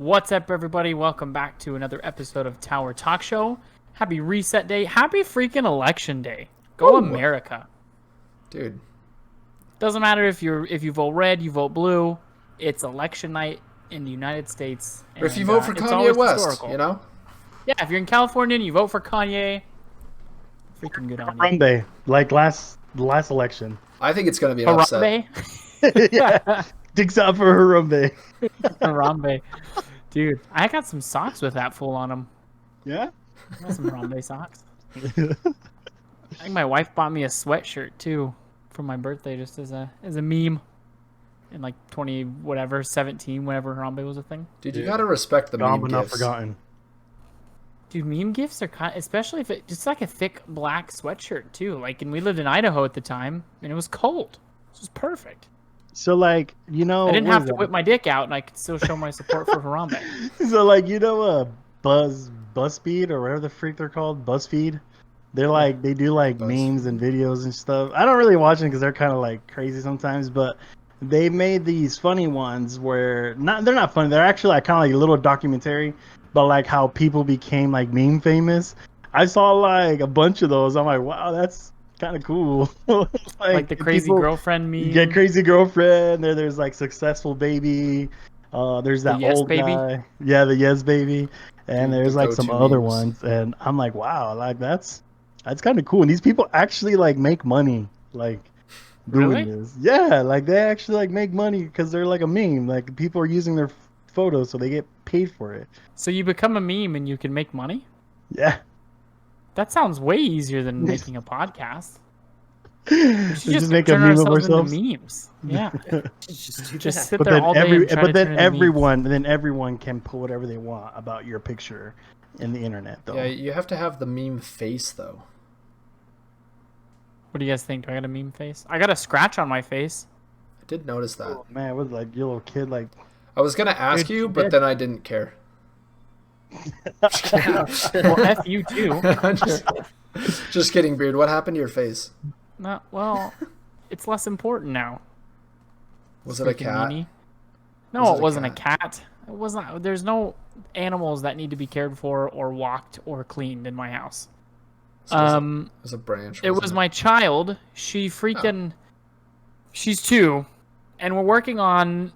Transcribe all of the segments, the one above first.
What's up, everybody? Welcome back to another episode of Tower Talk Show. Happy Reset Day. Happy freaking Election Day. Go Ooh. America. Dude. Doesn't matter if you vote red, you vote blue. It's election night in the United States. Or if you vote for Kanye West, historical. You know? Yeah, if you're in California and you vote for Kanye, freaking good on you. Harambe, like the last election. I think it's going to be an upset. Yeah. Dicks out for Harambe. Harambe. Dude, I got some socks with that fool on them. Yeah? I got some Harambe socks. I think my wife bought me a sweatshirt, too, for my birthday, just as a meme. In like 17, whenever Harambe was a thing. Dude, you gotta respect the meme gifts. Not forgotten. Dude, meme gifts are kind, especially if it's like a thick black sweatshirt too. Like, and we lived in Idaho at the time, and it was cold. This was perfect. So, like, you know, I didn't have to whip my dick out, and I could still show my support for Harambe. So, like, you know, BuzzFeed or whatever the freak they're called, BuzzFeed. They're like, they do like memes and videos and stuff. I don't really watch them because they're kind of like crazy sometimes, but they made these funny ones where they're not funny. They're actually like kind of like a little documentary, but like how people became like meme famous. I saw like a bunch of those. I'm like, wow, that's kind of cool. like the crazy girlfriend meme. Yeah, crazy girlfriend. There's like successful baby. There's that yes old baby. guy. Yeah, the yes baby. And Dude, there's like some other ones, and I'm like, wow, like that's kind of cool. And these people actually like make money, like. Really? This. Yeah, like they actually like make money because they're like a meme. Like people are using their photos, so they get paid for it. So you become a meme and you can make money? Yeah. That sounds way easier than making a podcast. We should just make a turn meme of ourselves ourselves. into memes. Yeah. just sit But there then all day and try to turn into everyone can put whatever they want about your picture in the internet, though. Yeah, you have to have the meme face, though. What do you guys think? Do I got a meme face? I got a scratch on my face. I did notice that. Oh, man, was like your little kid like? I was gonna ask you, but then I didn't care. Well, F you too. just kidding, Beard. What happened to your face? Well, it's less important now. Was it a cat? Meanie. No, it wasn't a cat. It wasn't. There's no animals that need to be cared for or walked or cleaned in my house. So it was a branch. It was my child. She freaking. She's 2, and we're working on,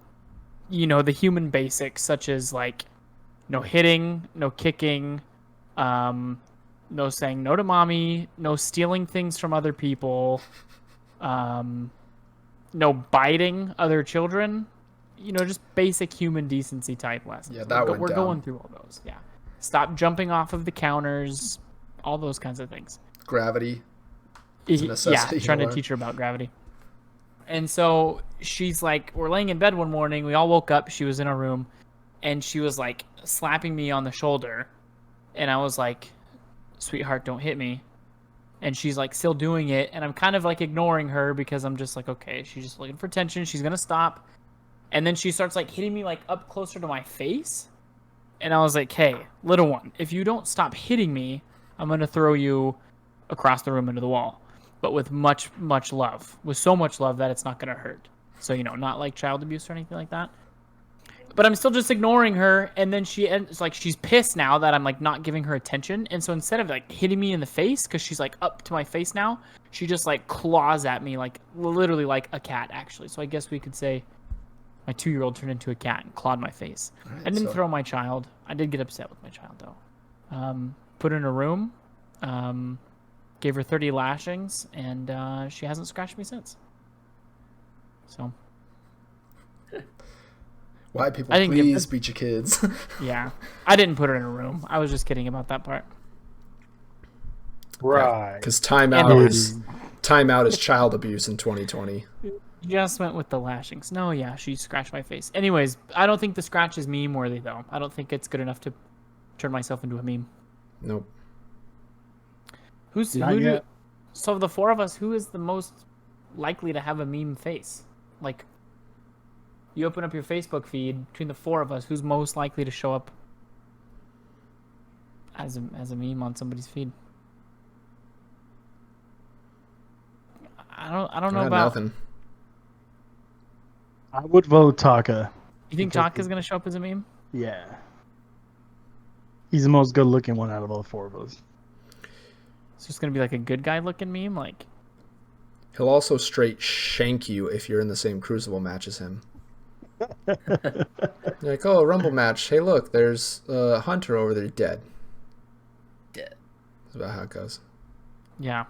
the human basics such as like, no hitting, no kicking, no saying no to mommy, no stealing things from other people, no biting other children. Just basic human decency type lessons. Yeah, that we're going through all those. Yeah, stop jumping off of the counters. All those kinds of things. Gravity. Yeah, trying to teach her about gravity. And so she's like, we're laying in bed one morning. We all woke up. She was in her room. And she was like slapping me on the shoulder. And I was like, sweetheart, don't hit me. And she's like still doing it. And I'm kind of like ignoring her because I'm just like, okay, she's just looking for attention. She's going to stop. And then she starts like hitting me like up closer to my face. And I was like, hey, little one, if you don't stop hitting me, I'm going to throw you across the room into the wall, but with much, much love, with so much love that it's not going to hurt. So, not like child abuse or anything like that. But I'm still just ignoring her. And then it's like, she's pissed now that I'm like not giving her attention. And so instead of like hitting me in the face, cause she's like up to my face now, she just like claws at me, like literally like a cat actually. So I guess we could say my 2-year-old turned into a cat and clawed my face. Right, I didn't throw my child. I did get upset with my child though. Put her in a room, gave her 30 lashings, and she hasn't scratched me since. So. Why people please beat your kids? Yeah. I didn't put her in a room. I was just kidding about that part. Right. Because timeout is child abuse in 2020. Just went with the lashings. No, yeah, she scratched my face. Anyways, I don't think the scratch is meme worthy though. I don't think it's good enough to turn myself into a meme. Nope. So of the 4 of us, who is the most likely to have a meme face? Like, you open up your Facebook feed, between the 4 of us, who's most likely to show up as a meme on somebody's feed? I don't know about nothing. I would vote Taka. You think Taka's gonna show up as a meme? Yeah. He's the most good-looking one out of all 4 of us. It's just gonna be like a good guy looking meme, like. He'll also straight shank you if you're in the same Crucible match as him. You're like, oh, Rumble match. Hey, look, there's Hunter over there, dead. Dead. That's about how it goes. Yeah.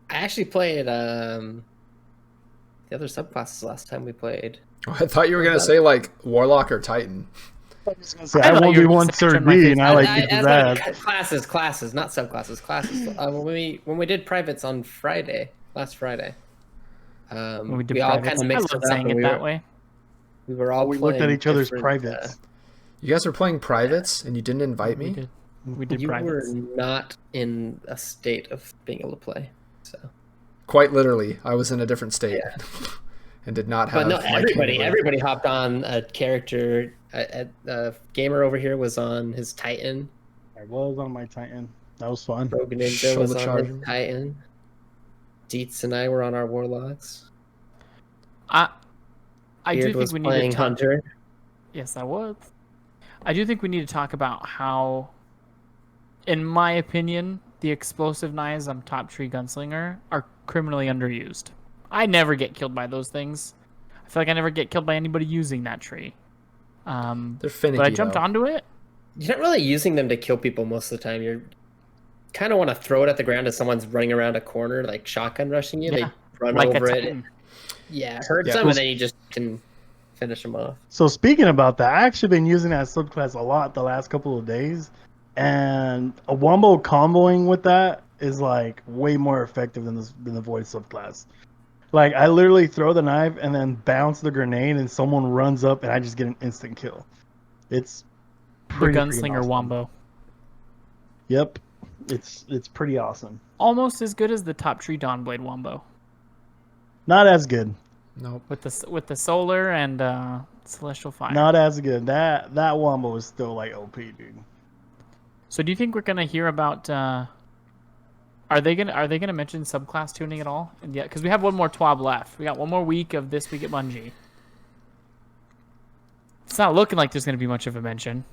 I actually played the other subclasses last time we played. Oh, I thought you were gonna say like Warlock or Titan. I was gonna say, I won't be one third B, and I like classes, not subclasses. Classes. When we did privates on last Friday, we all kind of mixed it up. That way. We were all. We looked at each other's privates. You guys were playing privates, and you didn't invite me. We did. You privates. were not in a state of being able to play, so. Quite literally, I was in a different state, and did not have. But no, everybody hopped on a character. A gamer over here was on his Titan. I was on my Titan. That was fun. Rogue Ninja was on his Titan. Dietz and I were on our Warlocks. I do think we need to talk. Hunter. Yes, I was. I do think we need to talk about how, in my opinion, the explosive knives on Top Tree Gunslinger are criminally underused. I never get killed by those things. I feel like I never get killed by anybody using that tree. They're finicky. But I jumped onto it. You're not really using them to kill people most of the time. You're kind of want to throw it at the ground as someone's running around a corner, like shotgun rushing you. Yeah. They run Like over it. Hurt some, and then you just can finish them off. So speaking about that, I actually been using that subclass a lot the last couple of days, and a wombo comboing with that is like way more effective than the void subclass. Like I literally throw the knife and then bounce the grenade, and someone runs up, and I just get an instant kill. It's pretty, the gunslinger awesome. wombo. Yep, it's pretty awesome. Almost as good as the Top Tree Dawnblade wombo. Not as good. Nope. With the solar and celestial fire. Not as good. That wombo is still like OP, dude. So do you think we're gonna hear about? Are they gonna mention subclass tuning at all? And yeah, because we have one more TWAB left. We got one more week of This Week at Bungie. It's not looking like there's gonna be much of a mention.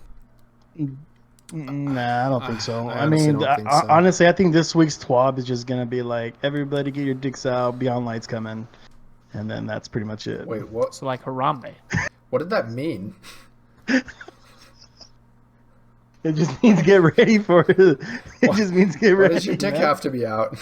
Nah, I don't think so. I mean, honestly, I think this week's TWAB is just gonna be like, everybody get your dicks out, Beyond Light's coming, and then that's pretty much it. Wait, what? So like Harambe. What did that mean? It just means get ready for it. It just means get ready. Why does your dick have to be out?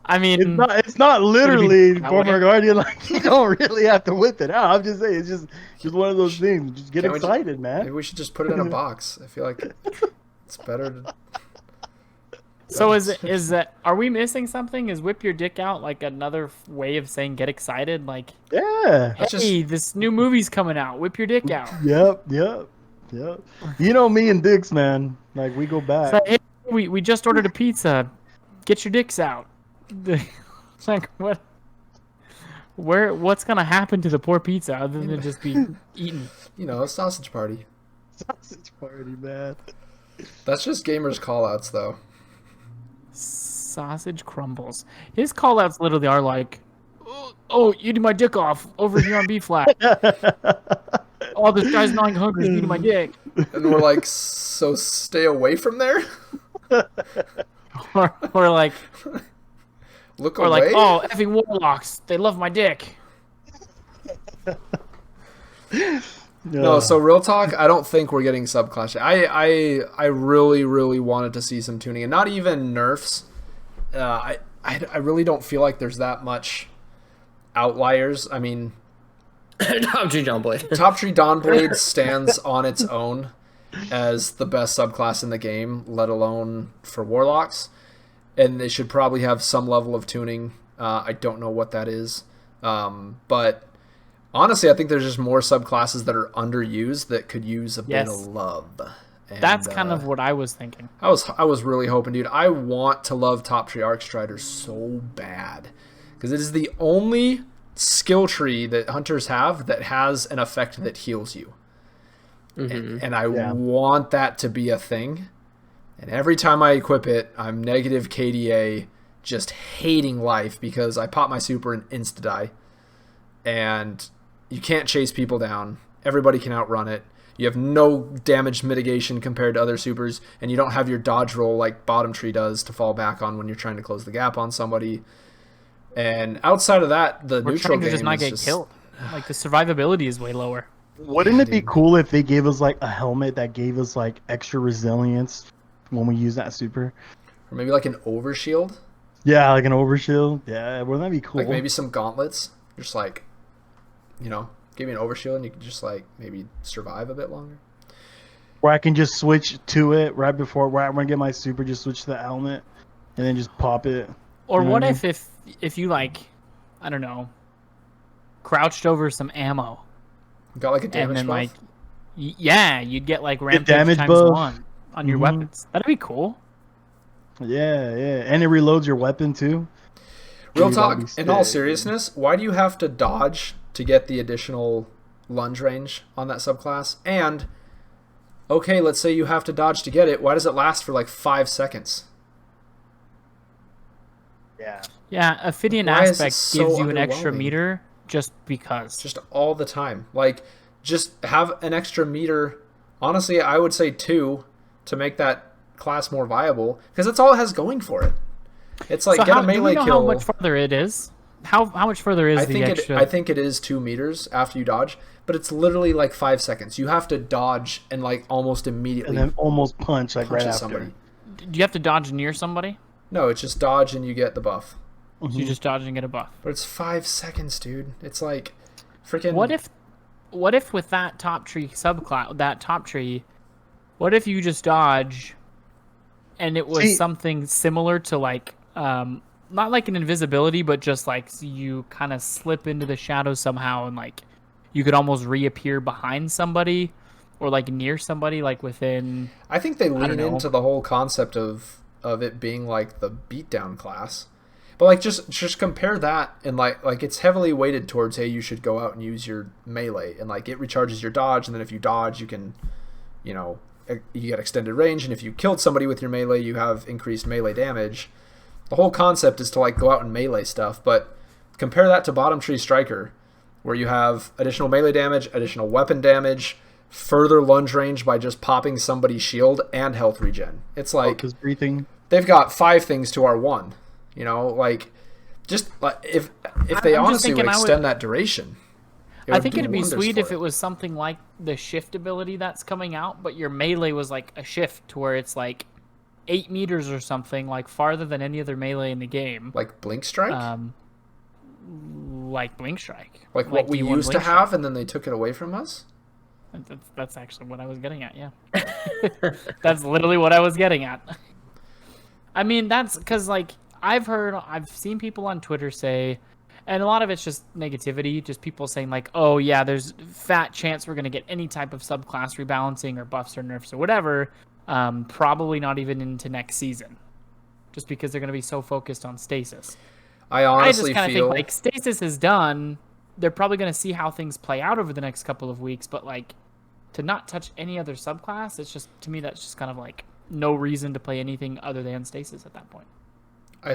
I mean, it's not literally former guardian. Like you don't really have to whip it out. I'm just saying, it's just one of those things. Just get excited, man. Maybe we should just put it in a box. I feel like it's better to. So is that are we missing something? Is whip your dick out like another way of saying get excited? Like yeah, hey, this new movie's coming out. Whip your dick out. Yep. You know me and dicks, man. Like we go back. It's like, hey, we just ordered a pizza. Get your dicks out. It's like what? What's gonna happen to the poor pizza other than just be eaten? You know, a sausage party. Sausage party, man. That's just gamers' callouts, though. Sausage crumbles. His callouts literally are like, "Oh, eating my dick off over here on B flat." Oh, this guy's gnawing hungry, he's eating my dick. And we're like, so stay away from there. or like, look or away. Like, oh, effing warlocks, they love my dick. No, so real talk, I don't think we're getting subclass. I really, really wanted to see some tuning, and not even nerfs. I really don't feel like there's that much outliers. I mean, Top Tree Dawnblade. Top Tree Dawnblade stands on its own as the best subclass in the game, let alone for Warlocks, and they should probably have some level of tuning. I don't know what that is, but honestly, I think there's just more subclasses that are underused that could use a bit of love. And, that's kind of what I was thinking. I was really hoping, dude. I want to love Top Tree Arcstrider so bad because it is the only skill tree that hunters have that has an effect that heals you. Mm-hmm. And I want that to be a thing. And every time I equip it, I'm negative KDA, just hating life because I pop my super and insta-die. And you can't chase people down. Everybody can outrun it. You have no damage mitigation compared to other supers, and you don't have your dodge roll like Bottom Tree does to fall back on when you're trying to close the gap on somebody. And outside of that, the neutral game just not get killed. Like the survivability is way lower. Wouldn't it be cool if they gave us like a helmet that gave us like extra resilience when we use that super? Or maybe like an overshield? Yeah, like an overshield. Yeah, wouldn't that be cool? Like maybe some gauntlets. Just like, you know, give me an overshield and you can just like maybe survive a bit longer. Where I can just switch to it right before where I'm gonna get my super, just switch to the helmet and then just pop it. Or what if you like, I don't know, crouched over some ammo. Got like a damage and then buff? like yeah, you'd get like rampage damage times buff. 1 on your weapons. That'd be cool. Yeah, and it reloads your weapon too. Real talk, in all seriousness, why do you have to dodge to get the additional lunge range on that subclass? And okay, let's say you have to dodge to get it, why does it last for like 5 seconds? Yeah, Ophidian Why is it aspect so gives you an extra underwhelming? meter just because. Just all the time. Like, just have an extra meter. Honestly, I would say 2 to make that class more viable, because that's all it has going for it. It's like, So get how, a melee do we know kill. how much farther it is? How much further is the extra? I think it is 2 meters after you dodge, but it's literally like 5 seconds. You have to dodge and like almost immediately and then almost punch like punch right at after. somebody. Do you have to dodge near somebody? No, it's just dodge and you get the buff. So you just dodge and get a buff. But it's 5 seconds, dude. It's like freaking. What if with that top tree what if you just dodge and it was something similar to like not like an invisibility, but just like you kind of slip into the shadows somehow and like you could almost reappear behind somebody or like near somebody, like within. I think they lean into the whole concept of it being like the beatdown class. But like just compare that and like it's heavily weighted towards, hey, you should go out and use your melee, and like it recharges your dodge, and then if you dodge you can, you know, you get extended range, and if you killed somebody with your melee you have increased melee damage. The whole concept is to like go out and melee stuff, but compare that to Bottom Tree Striker, where you have additional melee damage, additional weapon damage, further lunge range by just popping somebody's shield, and health regen. It's like breathing. They've got 5 things to our 1. You know, like, just like if they honestly would extend that duration. I think it'd be sweet if it was something like the shift ability that's coming out, but your melee was like a shift to where it's like 8 meters or something, like farther than any other melee in the game. Like Blink Strike? Like Blink Strike. Like what we used to have and then they took it away from us? That's actually what I was getting at, yeah. That's literally what I was getting at. I mean, that's because, like, I've seen people on Twitter say, and a lot of it's just negativity, just people saying like, oh yeah, there's fat chance we're going to get any type of subclass rebalancing or buffs or nerfs or whatever, probably not even into next season, just because they're going to be so focused on stasis. I honestly just kind of think like stasis is done. They're probably going to see how things play out over the next couple of weeks, but like to not touch any other subclass, it's just, to me, that's just kind of like no reason to play anything other than stasis at that point.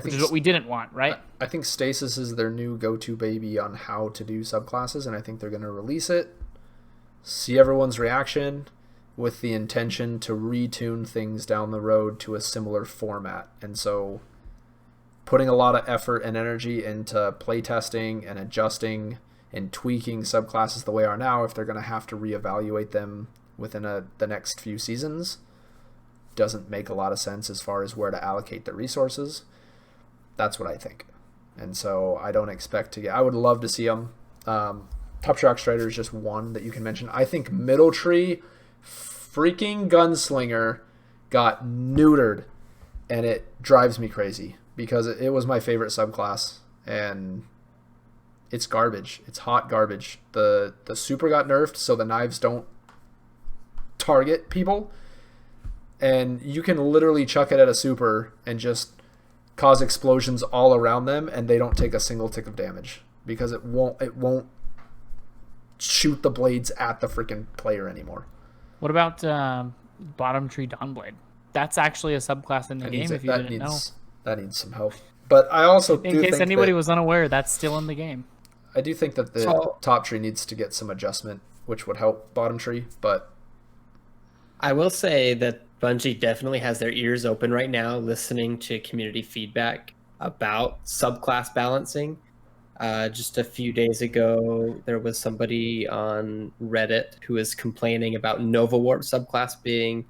Which is what we didn't want, right? I think stasis is their new go-to baby on how to do subclasses, and I think they're going to release it, see everyone's reaction, with the intention to retune things down the road to a similar format. And so putting a lot of effort and energy into playtesting and adjusting and tweaking subclasses the way they are now, if they're going to have to reevaluate them within the next few seasons, doesn't make a lot of sense as far as where to allocate the resources. That's what I think. And so I don't expect to get... I would love to see them. Top Track Strider is just one that you can mention. I think Middle Tree freaking Gunslinger got neutered, and it drives me crazy because it was my favorite subclass, and it's garbage. It's hot garbage. The super got nerfed so the knives don't target people, and you can literally chuck it at a super and just cause explosions all around them, and they don't take a single tick of damage because it won't shoot the blades at the freaking player anymore. What about Bottom Tree Dawnblade? That's actually a subclass in the game. If you didn't know, that needs some help. But I also in case anybody was unaware, that's still in the game. I do think that the top tree needs to get some adjustment, which would help bottom tree, but I will say that Bungie definitely has their ears open right now, listening to community feedback about subclass balancing. Just a few days ago, there was somebody on Reddit who was complaining about Nova Warp subclass being,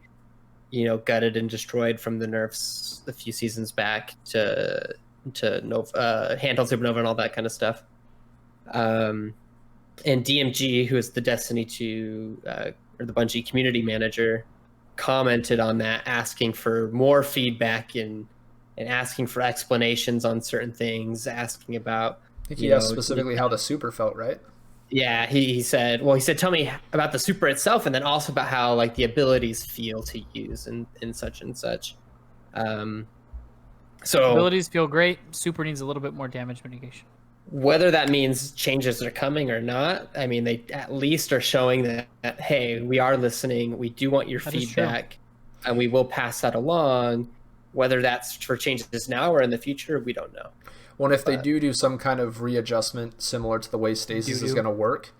gutted and destroyed from the nerfs a few seasons back to Nova, Handheld Supernova and all that kind of stuff. And DMG, who is the Destiny 2 or the Bungie community manager, commented on that, asking for more feedback and asking for explanations on certain things, asking about. I think he asked specifically how the super felt, right? Yeah, he said, tell me about the super itself, and then also about how like the abilities feel to use and such and such. So abilities feel great. Super needs a little bit more damage mitigation. Whether that means changes are coming or not, I mean, they at least are showing that hey, we are listening. We do want your feedback, and we will pass that along. Whether that's for changes now or in the future, we don't know. Well, if they do some kind of readjustment similar to the way Stasis is going to work,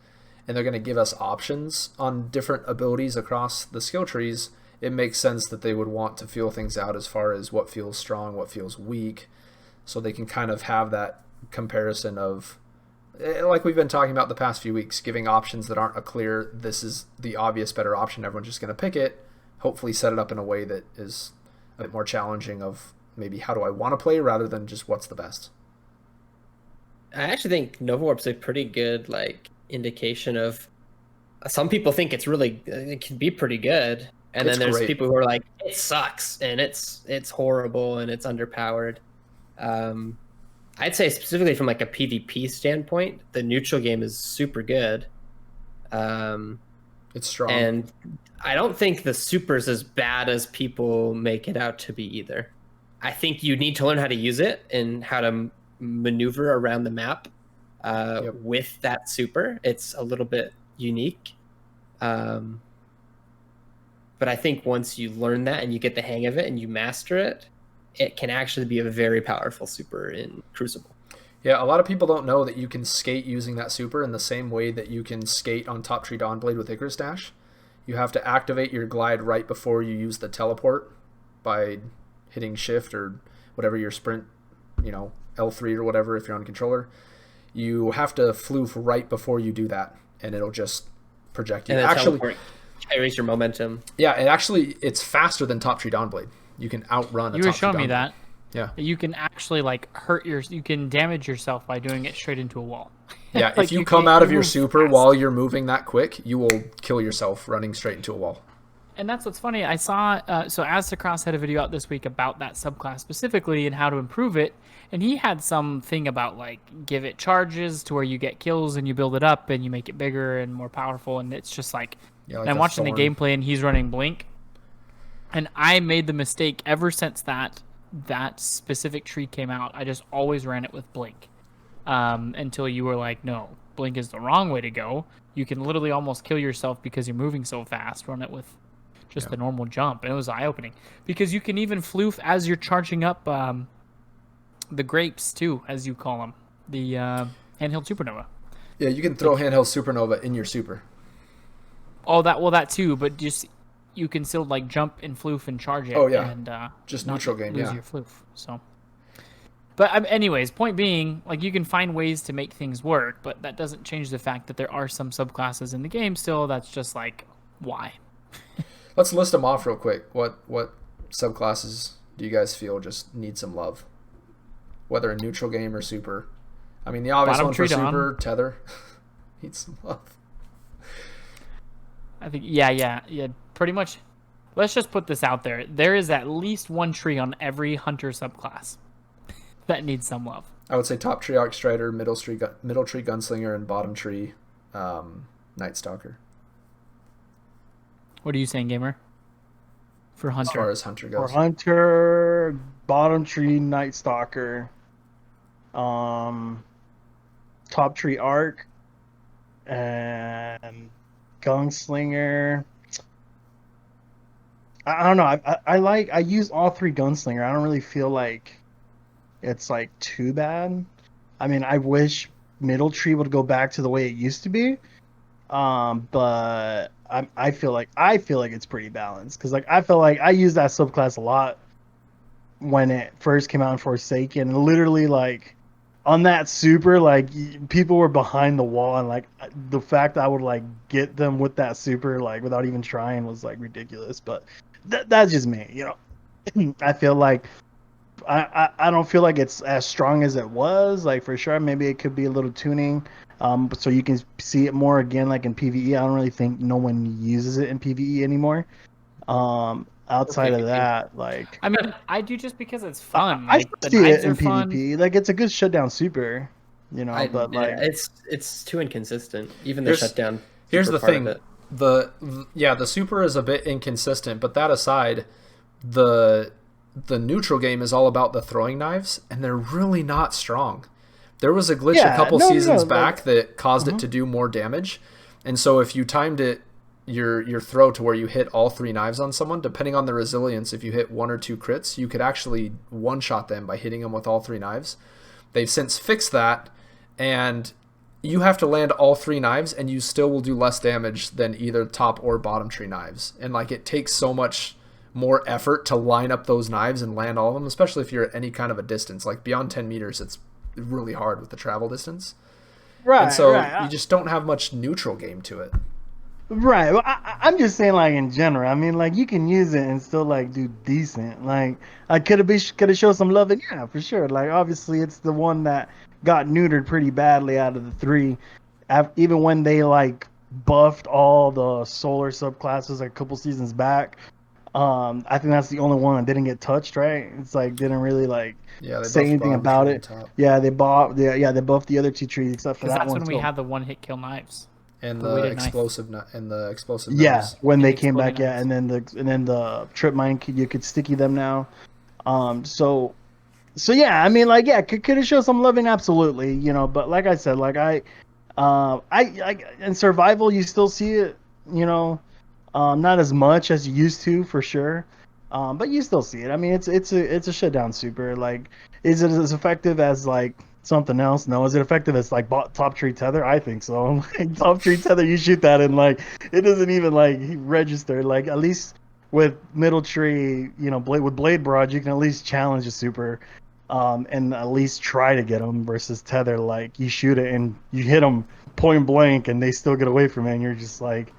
and they're going to give us options on different abilities across the skill trees, it makes sense that they would want to feel things out as far as what feels strong, what feels weak, so they can kind of have that comparison of, like we've been talking about the past few weeks, giving options that aren't a clear, this is the obvious better option, everyone's just going to pick it, hopefully set it up in a way that is a bit more challenging of maybe how do I want to play rather than just what's the best. I actually think Nova Warp's a pretty good indication of, some people think it can be pretty good, and then there's people who are like, it sucks and it's horrible and it's underpowered. I'd say specifically from a PvP standpoint, the neutral game is super good. It's strong, and I don't think the super's as bad as people make it out to be either. I think you need to learn how to use it and how to maneuver around the map with that super. It's a little bit unique, but I think once you learn that and you get the hang of it and you master it, it can actually be a very powerful super in Crucible. Yeah, a lot of people don't know that you can skate using that super in the same way that you can skate on Top Tree Dawnblade with Icarus Dash. You have to activate your glide right before you use the teleport by hitting shift or whatever your sprint, L3 or whatever if you're on a controller. You have to floof right before you do that, and it'll just project you. And actually carries your momentum. Yeah, it's faster than Top Tree Dawnblade. You can outrun a Top Tree Dawnblade. You were showing me that. Yeah. You can actually you can damage yourself by doing it straight into a wall. Yeah, if you come out of your super while you're moving that quick, you will kill yourself running straight into a wall. And that's what's funny. I saw, so Aztecross had a video out this week about that subclass specifically and how to improve it. And he had something about give it charges to where you get kills and you build it up and you make it bigger and more powerful. And it's just and I'm watching the gameplay and he's running Blink. And I made the mistake ever since that specific tree came out. I just always ran it with Blink until you were like, no, Blink is the wrong way to go. You can literally almost kill yourself because you're moving so fast. Run it with just the normal jump. And it was eye-opening because you can even floof as you're charging up the grapes too, as you call them, the handheld supernova. Yeah, you can throw handheld supernova in your super. Oh, that too, but just you can still jump and floof and charge it. Oh yeah, and just neutral game. Lose your floof. So, but anyways, point being, you can find ways to make things work, but that doesn't change the fact that there are some subclasses in the game still. That's just why. Let's list them off real quick. What subclasses do you guys feel just need some love? Whether a neutral game or super. I mean, the obvious one for super, Tether, needs some love. I think, yeah, pretty much. Let's just put this out there. There is at least one tree on every hunter subclass that needs some love. I would say top tree Arc Strider, middle tree Gunslinger, and bottom tree Night Stalker. What are you saying, Gamer? For hunter. As far as hunter goes. For hunter, bottom tree Night Stalker, top tree Arc, and Gunslinger. I don't know. I use all three Gunslinger. I don't really feel like it's too bad. I mean, I wish middle tree would go back to the way it used to be. But I feel like it's pretty balanced because like I feel like I used that subclass a lot when it first came out in Forsaken, and literally like on that super, like people were behind the wall, and like the fact I would like get them with that super like without even trying was like ridiculous. But that's just me, you know. I feel like I don't feel like it's as strong as it was. Like for sure, maybe it could be a little tuning, so you can see it more again, like in PVE. I don't really think no one uses it in PVE anymore. Outside of that, like I mean, I do just because it's fun. I Like the see knives it in are fun. PvP. Like it's a good shutdown super, you know. But like it's too inconsistent. Even the shutdown. Here's the part thing: of it. the super is a bit inconsistent. But that aside, the neutral game is all about the throwing knives, and they're really not strong. There was a glitch a couple seasons back that caused it to do more damage, and so if you timed it your throw to where you hit all 3 knives on someone, depending on the resilience, if you hit 1 or 2 crits, you could actually one-shot them by hitting them with all 3 knives. They've since fixed that, and you have to land all 3 knives, and you still will do less damage than either top or bottom tree knives. And like it takes so much more effort to line up those knives and land all of them, especially if you're at any kind of a distance. Like beyond 10 meters, it's really hard with the travel distance. right, and so right. you just don't have much neutral game to it. Right. Well, I'm just saying, like in general. I mean, like you can use it and still like do decent. Like I could have showed some love, and yeah, for sure. Like obviously, it's the one that got neutered pretty badly out of the 3. Even when they like buffed all the solar subclasses like a couple seasons back. I think that's the only one that didn't get touched. Right? It's like didn't really like say anything about it. Yeah, they buffed the other 2 trees except for that one. Because that's when we had the one-hit kill knives. And the explosive knives. Yeah, when they came back, yeah, and then the trip mine you could sticky them now. So yeah, I mean, like, yeah, could have showed some loving, absolutely, you know. But like I said, like I in survival you still see it, you know, not as much as you used to for sure, but you still see it. I mean, it's a shutdown super. Like, is it as effective as like something else? No. Is it effective as like top tree tether? I think so. Like, top tree tether, you shoot that and like it doesn't even like register. Like at least with middle tree, you know, with blade broad, you can at least challenge a super, and at least try to get them. Versus tether, like you shoot it and you hit them point blank and they still get away from it, and you're just like,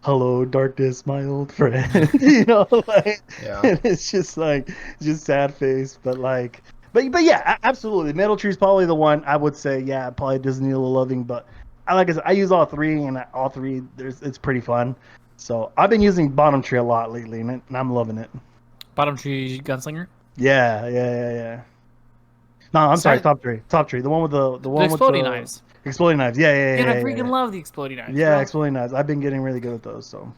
hello darkness, my old friend. You know, like it's just like sad face, but like. But yeah, absolutely. Metal Tree is probably the one I would say. Yeah, it probably does need a little loving, but like I said, I use all 3, and all 3 it's pretty fun. So I've been using bottom tree a lot lately, and I'm loving it. Bottom tree gunslinger. Yeah. No, I'm sorry, top tree. The one with the exploding knives. Exploding knives. Yeah. Dude, I freaking love the exploding knives. Yeah, bro. exploding knives. I've been getting really good at those. So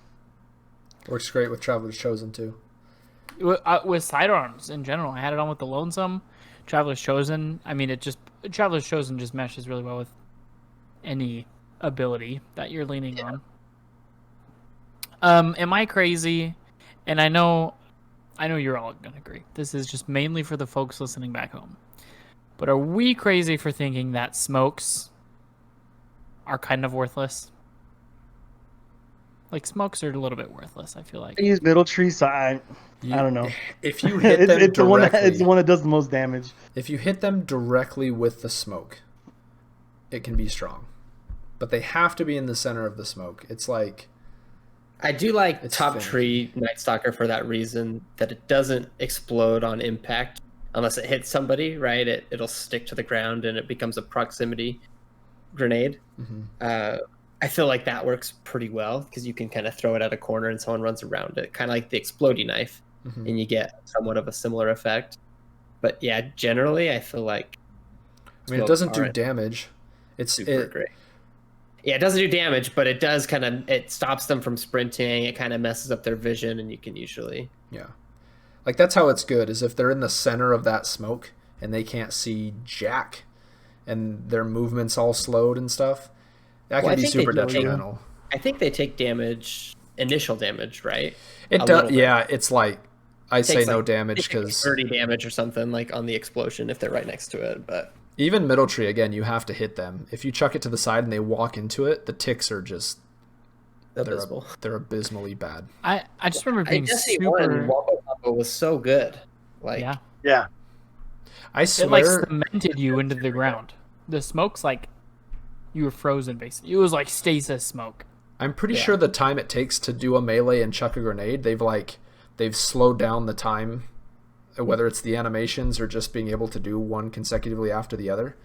works great with Traveler's Chosen too. With sidearms in general, I had it on with the Lonesome. Traveler's Chosen, I mean, Traveler's Chosen just meshes really well with any ability that you're leaning on. Am I crazy? And I know you're all gonna agree. This is just mainly for the folks listening back home. But are we crazy for thinking that smokes are kind of worthless? Like smokes are a little bit worthless, I feel like. I use middle tree, so I don't know. If you hit them it's directly, it's the one that does the most damage. If you hit them directly with the smoke, it can be strong. But they have to be in the center of the smoke. It's like I do like top tree Night Stalker for that reason, that it doesn't explode on impact unless it hits somebody, right? It'll stick to the ground and it becomes a proximity grenade. Mm-hmm. I feel like that works pretty well because you can kind of throw it at a corner and someone runs around it, kind of like the exploding knife, and you get somewhat of a similar effect. But yeah, generally, I feel like it doesn't do damage. It's super great. Yeah, it doesn't do damage, but it does it stops them from sprinting. It kind of messes up their vision, and you can usually like that's how it's good, is if they're in the center of that smoke and they can't see jack, and their movements all slowed and stuff. That can be super detrimental. I think they take damage, initial damage, right? It does. Yeah, it's like I say no damage because 30 damage or something like on the explosion if they're right next to it. But Even middle tree, again, you have to hit them. If you chuck it to the side and they walk into it, the ticks are just Abysmal. They're abysmally bad. I just remember being Jesse super. Wombo Combo was so good. Like, Yeah. I It like swear, cemented you into the ground. The smoke's like you were frozen basically. It was like stasis smoke. I'm pretty sure the time it takes to do a melee and chuck a grenade, they've slowed down the time, whether it's the animations or just being able to do one consecutively after the other.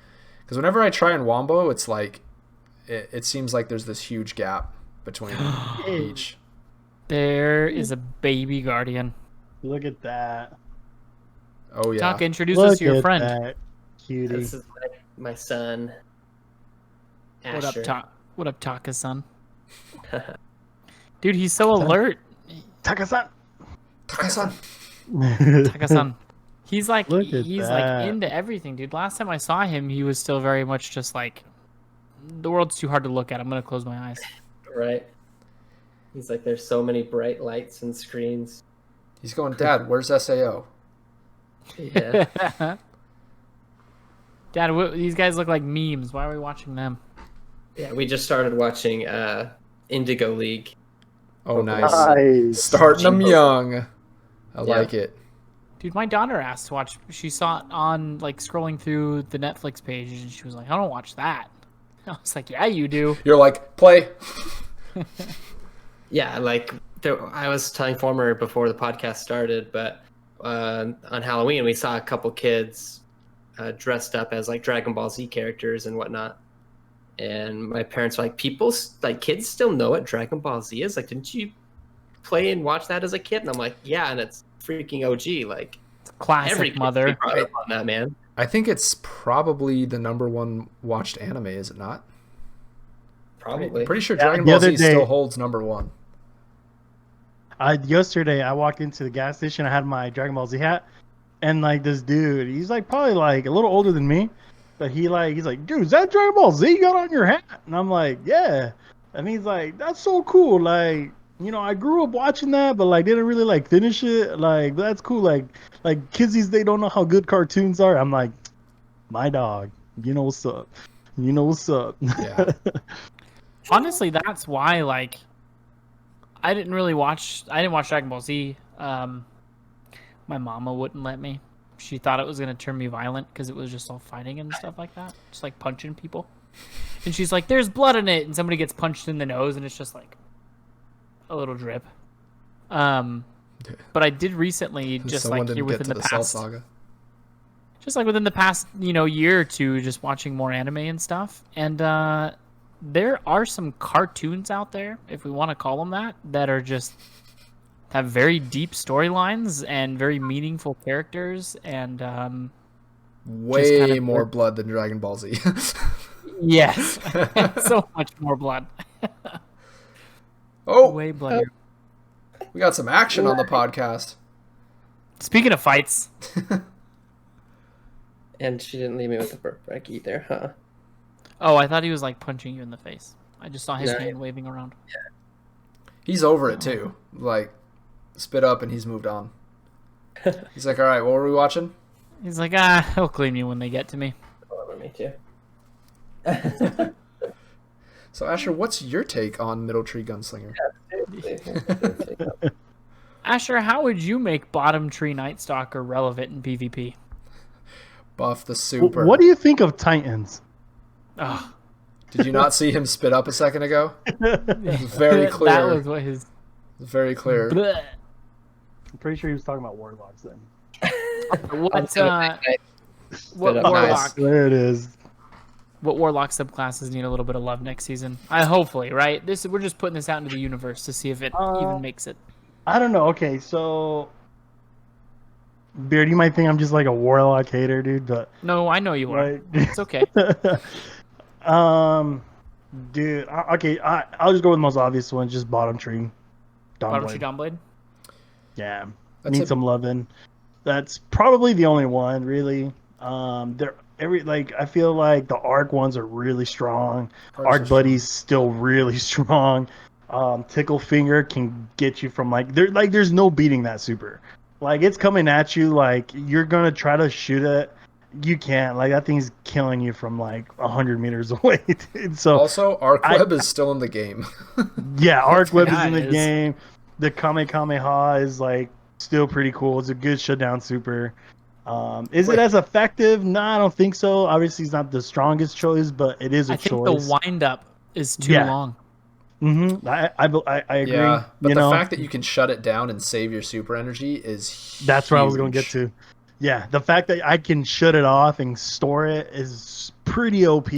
Because whenever I try and wombo, it's like it seems like there's this huge gap between each. There is a baby guardian. Look at that. Oh yeah. Taka, introduce us to your at friend. that cutie. this is my son. What up, Asher. What up, Taka son? Dude, he's so alert. Taka-san. Taka-san. Taka son. He's like Look at he's that. like into everything, dude. Last time I saw him, he was still very much just like the world's too hard to look at. I'm gonna close my eyes. Right. He's like, there's so many bright lights and screens. He's going, Dad, where's SAO? Yeah. Dad, these guys look like memes. Why are we watching them? Yeah, we just started watching Indigo League. Oh, nice. Nice. Starting them young. I like it. Dude, my daughter asked to watch. She saw it on like scrolling through the Netflix page, and she was like, "I don't watch that." I was like, "Yeah, you do." You're like, play. Yeah, like I was telling Former before the podcast started, but on Halloween we saw a couple kids dressed up as like Dragon Ball Z characters and whatnot. And my parents were like, kids still know what Dragon Ball Z is? Like, didn't you play and watch that as a kid? And I'm like, yeah, and it's freaking OG. Like, Classic every kid mother. brought up on that, man. I think it's probably the #1 watched anime, is it not? Probably. Pretty sure Yeah, Dragon the Ball other Z day- still holds #1. Yesterday, I walked into the gas station. I had my Dragon Ball Z hat, and like this dude, he's like probably like a little older than me, but he's like, dude, is that Dragon Ball Z you got on your hat? And I'm like, yeah. And he's like, that's so cool. Like, you know, I grew up watching that, but like didn't really like finish it. Like, that's cool. Like kids these days don't know how good cartoons are. I'm like, my dog, you know what's up. You know what's up. Yeah. Honestly, that's why like I didn't watch Dragon Ball Z. My mama wouldn't let me. She thought it was gonna turn me violent because it was just all fighting and stuff like that, just like punching people. And she's like, "There's blood in it," and somebody gets punched in the nose, and it's just like a little drip. But I did recently, just Someone like didn't here get within to the Cell past, Saga. just like within the past, year or two, just watching more anime and stuff. And there are some cartoons out there, if we want to call them that are just have very deep storylines and very meaningful characters, and Way kind of more blood than Dragon Ball Z. yes, so much more blood. Oh, Way bloodier. we got some action on the podcast. Speaking of fights, And she didn't leave me with a burp break either, huh? oh, I thought he was like punching you in the face. I just saw his No. hand waving around. He's over it too. Like, spit up and he's moved on. He's like, all right, what were we watching? He's like, he'll clean me when they get to me. Oh, me too. So, Asher, what's your take on Middle Tree Gunslinger? Asher, how would you make Bottom Tree Night Stalker relevant in PvP? Buff the super. What do you think of Titans? Oh, Did you not see him spit up a second ago? It was very clear. That was what his. Very clear. Bleh. I'm pretty sure he was talking about Warlocks then. What up warlock? nice. There it is. What warlock subclasses need a little bit of love next season? Hopefully, right? We're just putting this out into the universe to see if it even makes it. I don't know. Okay, so Beard, you might think I'm just like a Warlock hater, dude, but No, I know you are. right. It's okay. Dude, okay, I'll just go with the most obvious one, just Bottom Tree. Bottom Tree Dawnblade. Dawnblade. Yeah, That's need a- some loving. That's probably the only one, really. I feel like the Arc ones are really strong. Arc Buddy's still really strong. Tickle Finger can get you from there's no beating that super. Like, it's coming at you, like you're gonna try to shoot it, you can't. Like, that thing's killing you from like 100 meters away. Dude. So Also, Arc Web is still in the game. yeah, Arc Web is Yeah, in it the is. game. The Kamehameha is like still pretty cool. It's a good shutdown super. Is it Wait. as effective? No, I don't think so. Obviously, it's not the strongest choice, but it is a I think choice. the wind up is too Yeah. long. I agree. Yeah, but you the know, fact that you can shut it down and save your super energy is that's where I was going to get huge. to. Yeah, the fact that I can shut it off and store it is pretty OP.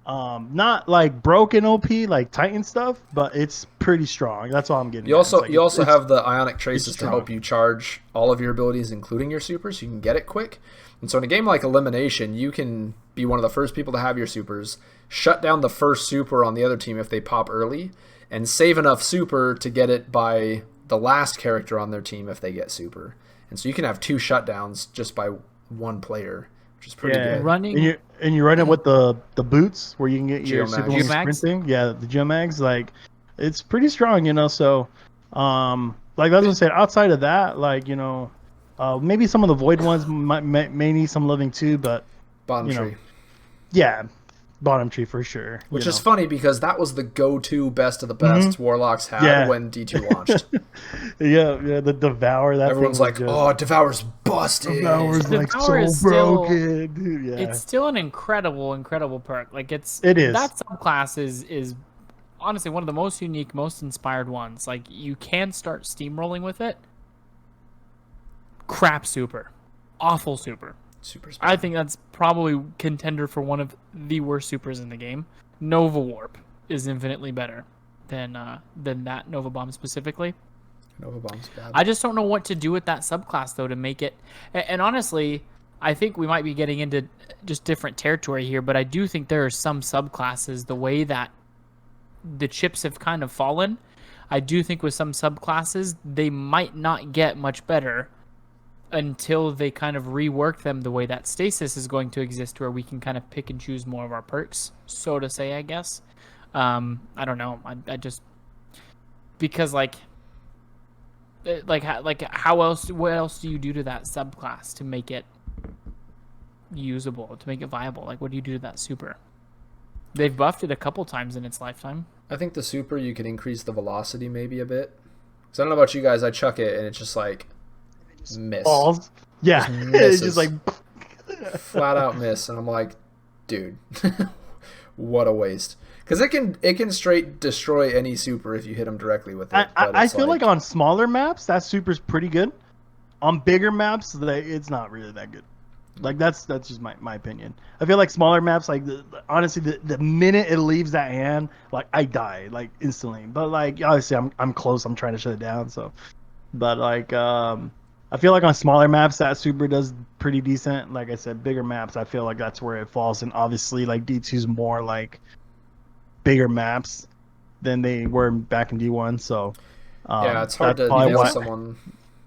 Not like broken OP like Titan stuff, but it's pretty strong. That's all I'm getting. You at. It's also like, you also it's- have the ionic traces to strong. help you charge all of your abilities, including your supers, so you can get it quick. And so in a game like Elimination, you can be one of the first people to have your supers, shut down the first super on the other team if they pop early, and save enough super to get it by the last character on their team if they get super. And so you can have 2 shutdowns just by one player, which is pretty good. Running and you run it with the boots where you can get your Geomags. Superman Geomags? sprinting. Yeah, the Geomags, like it's pretty strong, you know. So, like I was gonna say, outside of that, like maybe some of the void ones may need some living too, but Bottom you know, tree. yeah, bottom tree for sure. Which you is know. funny because that was the go-to best of the best Warlocks had Yeah. when D2 launched. yeah, the Devour. That Everyone's thing was like, just, "Oh, Devour's busted." Devour's like Devour so is still- broken, dude. Yeah, It's still an incredible perk. Like It is. that subclass is honestly one of the most unique, most inspired ones. Like you can start steamrolling with it. Crap super, awful super. Super I think that's probably contender for one of the worst supers in the game. Nova Warp is infinitely better than that Nova Bomb specifically. Nova Bomb's bad. I just don't know what to do with that subclass though to make it. And honestly, I think we might be getting into just different territory here, but I do think there are some subclasses the way that the chips have kind of fallen. I do think with some subclasses they might not get much better until they kind of rework them the way that stasis is going to exist, where we can kind of pick and choose more of our perks, so to say, I guess. I don't know. I just because how else? What else do you do to that subclass to make it usable, to make it viable? Like, what do you do to that super? They've buffed it a couple times in its lifetime. I think the super, you can increase the velocity maybe a bit. Because I don't know about you guys, I chuck it and it's just like miss. balls. Yeah, Just it's misses. just like Flat out miss. And I'm like, dude, what a waste. Because it can straight destroy any super if you hit them directly with it. I feel like on smaller maps that super's pretty good. On bigger maps, it's not really that good. Like that's just my opinion. I feel like smaller maps, like honestly, the minute it leaves that hand, like I die like instantly. But like obviously, I'm close. I'm trying to shut it down. So, but like I feel like on smaller maps that super does pretty decent. Like I said, bigger maps, I feel like that's where it falls. And obviously, like D2's more like bigger maps than they were back in D1. So yeah, it's hard to probably nail why- someone.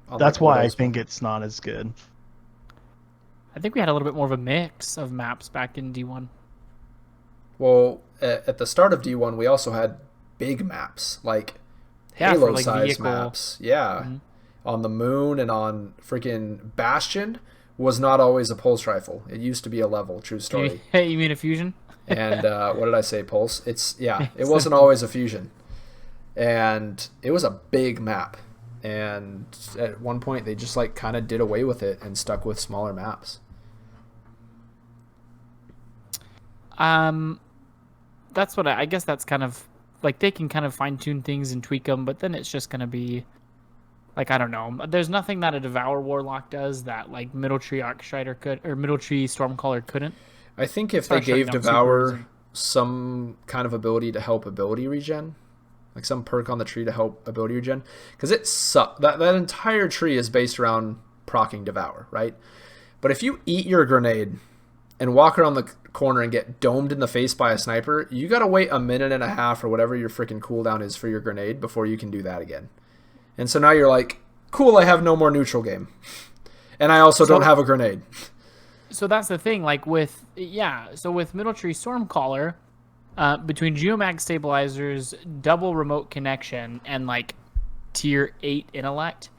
On That's like why I Widows, think it's not as good. I think we had a little bit more of a mix of maps back in D1. Well, at the start of D1, we also had big maps, like Yeah, for, Halo like, size vehicle. maps. Yeah. Mhm. On the moon and on freaking Bastion was not always a pulse rifle. It used to be a level, true story. You mean a fusion? And what did I say? Pulse? It It's wasn't a- always a fusion. And it was a big map. And at one point they just like kind of did away with it and stuck with smaller maps. That's what I guess that's kind of like they can kind of fine tune things and tweak them, but then it's just gonna be like I don't know. There's nothing that a Devour Warlock does that like Middle Tree Arcstrider could or Middle Tree Stormcaller couldn't. I think if Start they gave shutting down Devour supers and- some kind of ability to help ability regen, like some perk on the tree to help ability regen, because it sucks. That entire tree is based around proccing Devour, right? But if you eat your grenade and walk around the corner and get domed in the face by a sniper, you gotta wait a minute and a half or whatever your freaking cooldown is for your grenade before you can do that again. And so now you're like, cool, I have no more neutral game. And I also don't have a grenade. So that's the thing, like with Middle Tree Stormcaller, between Geomag stabilizers, double remote connection, and like tier 8 intellect,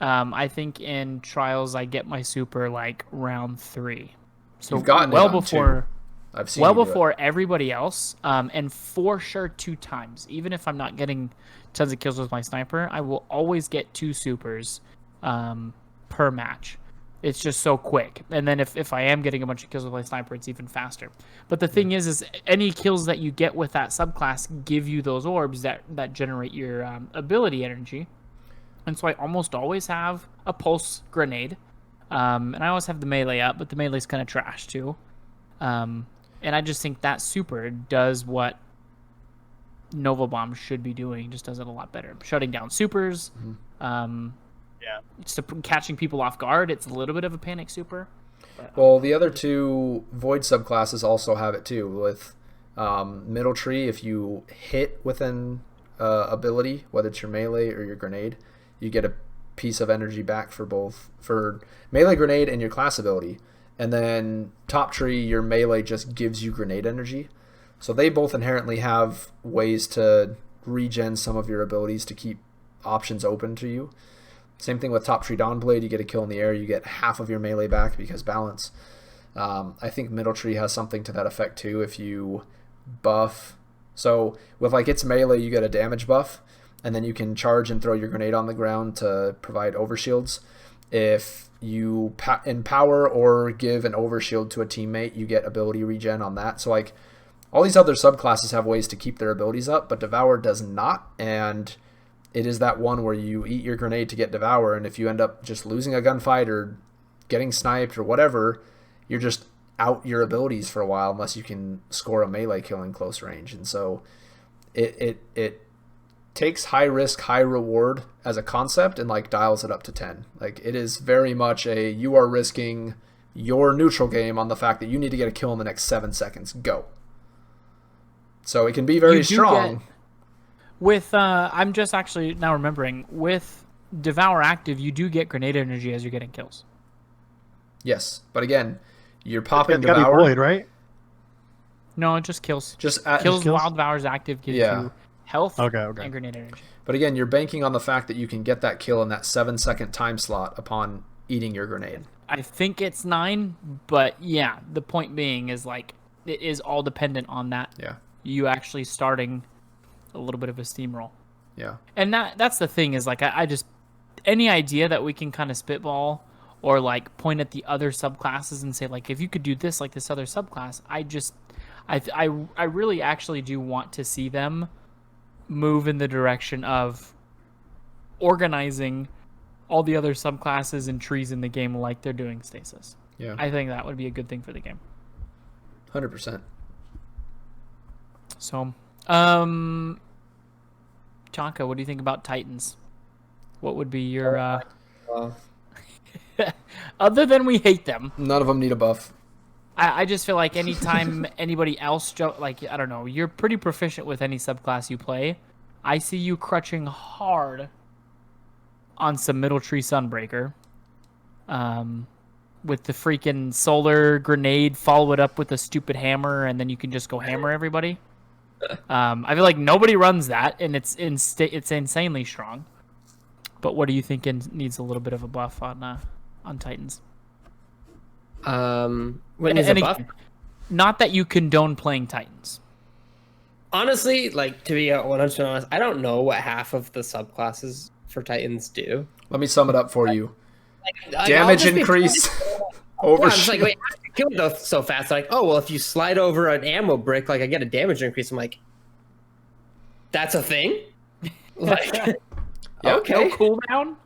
I think in trials I get my super like round 3. So You've gotten well it on before, I've seen well you do before everybody else, and for sure 2 times. Even if I'm not getting tons of kills with my sniper, I will always get 2 supers per match. It's just so quick. And then if I am getting a bunch of kills with my sniper, it's even faster. But the thing is any kills that you get with that subclass give you those orbs that generate your ability energy. And so I almost always have a pulse grenade. And I always have the melee up, but the melee's kind of trash too. And I just think that super does what Nova Bomb should be doing, just does it a lot better. Shutting down supers, catching people off guard. It's a little bit of a panic super. But, Well, the other 2 void subclasses also have it too. With middle tree, if you hit with an ability, whether it's your melee or your grenade, you get a piece of energy back for melee grenade and your class ability. And then top tree, your melee just gives you grenade energy. So they both inherently have ways to regen some of your abilities to keep options open to you. Same thing with top tree Dawnblade. You get a kill in the air, you get half of your melee back because balance. I think middle tree has something to that effect too. If you buff, so with like its melee, you get a damage buff, and then you can charge and throw your grenade on the ground to provide overshields. If you empower or give an overshield to a teammate, you get ability regen on that. So like all these other subclasses have ways to keep their abilities up, but Devour does not, and it is that one where you eat your grenade to get Devour, and if you end up just losing a gunfight or getting sniped or whatever, you're just out your abilities for a while unless you can score a melee kill in close range. And so it takes high risk, high reward as a concept and like dials it up to 10. Like it is very much you are risking your neutral game on the fact that you need to get a kill in the next 7 seconds. Go. So it can be very strong. With I'm just actually now remembering, with Devour active, you do get grenade energy as you're getting kills. Yes, but again, you're popping It's gotta Devour. be void, right? No, it just kills. Just kills while Devour's active gives you health and grenade energy. But again, you're banking on the fact that you can get that kill in that 7-second time slot upon eating your grenade. I think it's 9, but yeah, the point being is like it is all dependent on that. Yeah. You actually starting a little bit of a steamroll. Yeah. And that's the thing is like I just any idea that we can kind of spitball or like point at the other subclasses and say like if you could do this like this other subclass, I really actually do want to see them move in the direction of organizing all the other subclasses and trees in the game like they're doing Stasis. Yeah. I think that would be a good thing for the game. 100%. So, Taka, what do you think about Titans? What would be your other than we hate them? None of them need a buff. I just feel like anytime anybody else like I don't know, you're pretty proficient with any subclass you play. I see you crutching hard on some middle tree Sunbreaker. With the freaking solar grenade, follow it up with a stupid hammer, and then you can just go hammer everybody. I feel like nobody runs that, and it's insanely strong. But what are you thinking needs a little bit of a buff on Titans? What needs a buff? Not that you condone playing Titans. Honestly, like to be 100% honest, I don't know what half of the subclasses for Titans do. Let me sum it up for you. Like, damage increase. I'm just like, wait, I kill it so fast. Like, oh well, if you slide over an ammo brick, like I get a damage increase. I'm like, that's a thing. Like, okay, no cooldown.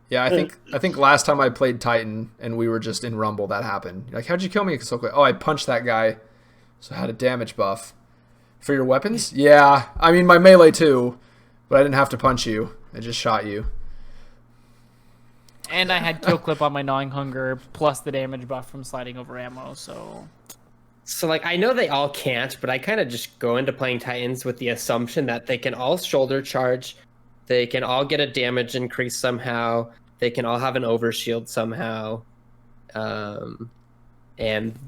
Yeah, I think last time I played Titan and we were just in Rumble, that happened. Like, how'd you kill me so quick? Oh, I punched that guy, so I had a damage buff. For your weapons? Yeah, I mean my melee too, but I didn't have to punch you. I just shot you. And I had kill clip on my gnawing hunger plus the damage buff from sliding over ammo. So like I know they all can't, but I kind of just go into playing Titans with the assumption that they can all shoulder charge. They can all get a damage increase somehow. They can all have an overshield somehow. And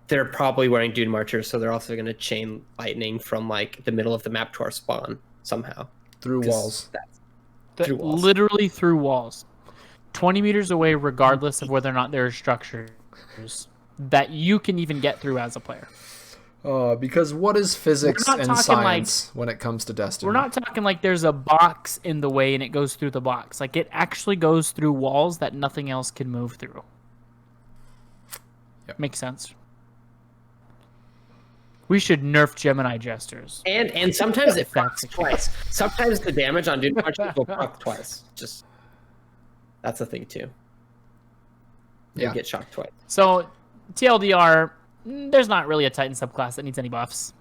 they're probably wearing Dune Marchers, so they're also going to chain lightning from like the middle of the map to our spawn somehow. Through walls. Through walls. Literally through walls. 20 meters away, regardless of whether or not there are structures. that you can even get through as a player. Because what is physics and science when it comes to Destiny? We're not talking like there's a box in the way and it goes through the box. Like it actually goes through walls that nothing else can move through. Yep. Makes sense. We should nerf Gemini jesters. And sometimes it procs twice. Sometimes the damage on Doom Punches will proc twice. Just that's a thing too. You get shocked twice. So TLDR, there's not really a Titan subclass that needs any buffs.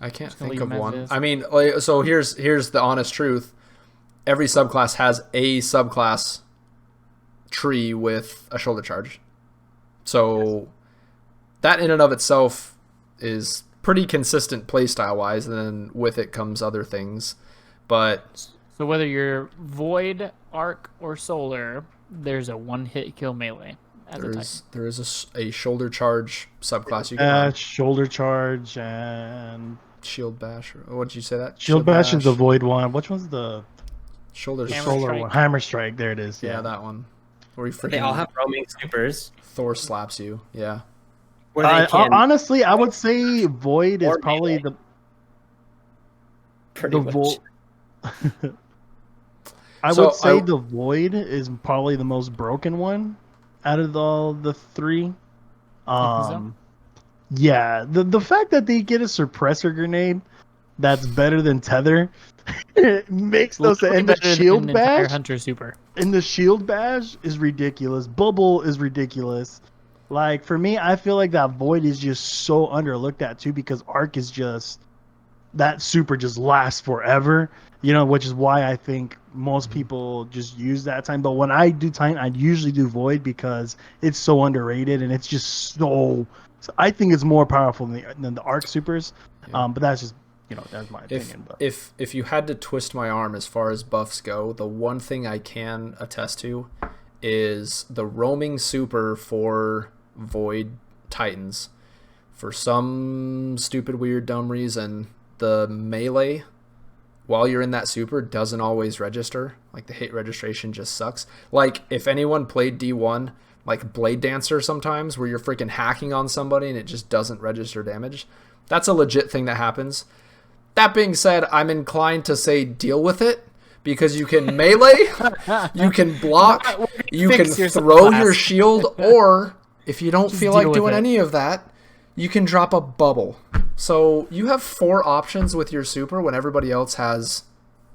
I can't think of one. I mean, so here's the honest truth. Every subclass has a subclass tree with a shoulder charge. So that in and of itself is pretty consistent playstyle wise, and then with it comes other things. But so whether you're Void, Arc, or Solar, there's a one-hit kill melee. There is a shoulder charge subclass you can shoulder charge and shield bash. What did you say that? Shield bash is the Void one. Which one's the solar one? Hammer strike. There it is. Yeah, that one. Where they all have roaming supers. Thor slaps you. Yeah. Honestly, I would say Void is probably the Void. I would say the Void is probably the most broken one out of all the three. Yeah, the fact that they get a suppressor grenade that's better than Tether makes no sense. And the shield bash, Hunter super. And the shield bash is ridiculous. Bubble is ridiculous. Like for me, I feel like that Void is just so underlooked at too, because Arc is just that super just lasts forever. You know, which is why I think most people just use that time. But when I do Titan, I usually do Void because it's so underrated and it's just so I think it's more powerful than the Arc supers. Yeah. But that's just, that's my opinion. But if you had to twist my arm as far as buffs go, the one thing I can attest to is the roaming super for Void Titans. For some stupid, weird, dumb reason, the melee while you're in that super doesn't always register. Like the hit registration just sucks. Like if anyone played D1, like Blade Dancer sometimes, where you're freaking hacking on somebody and it just doesn't register damage. That's a legit thing that happens. That being said, I'm inclined to say deal with it, because you can melee, you can block, you can throw your shield, or if you don't feel like doing any of that, you can drop a bubble. So you have 4 options with your super when everybody else has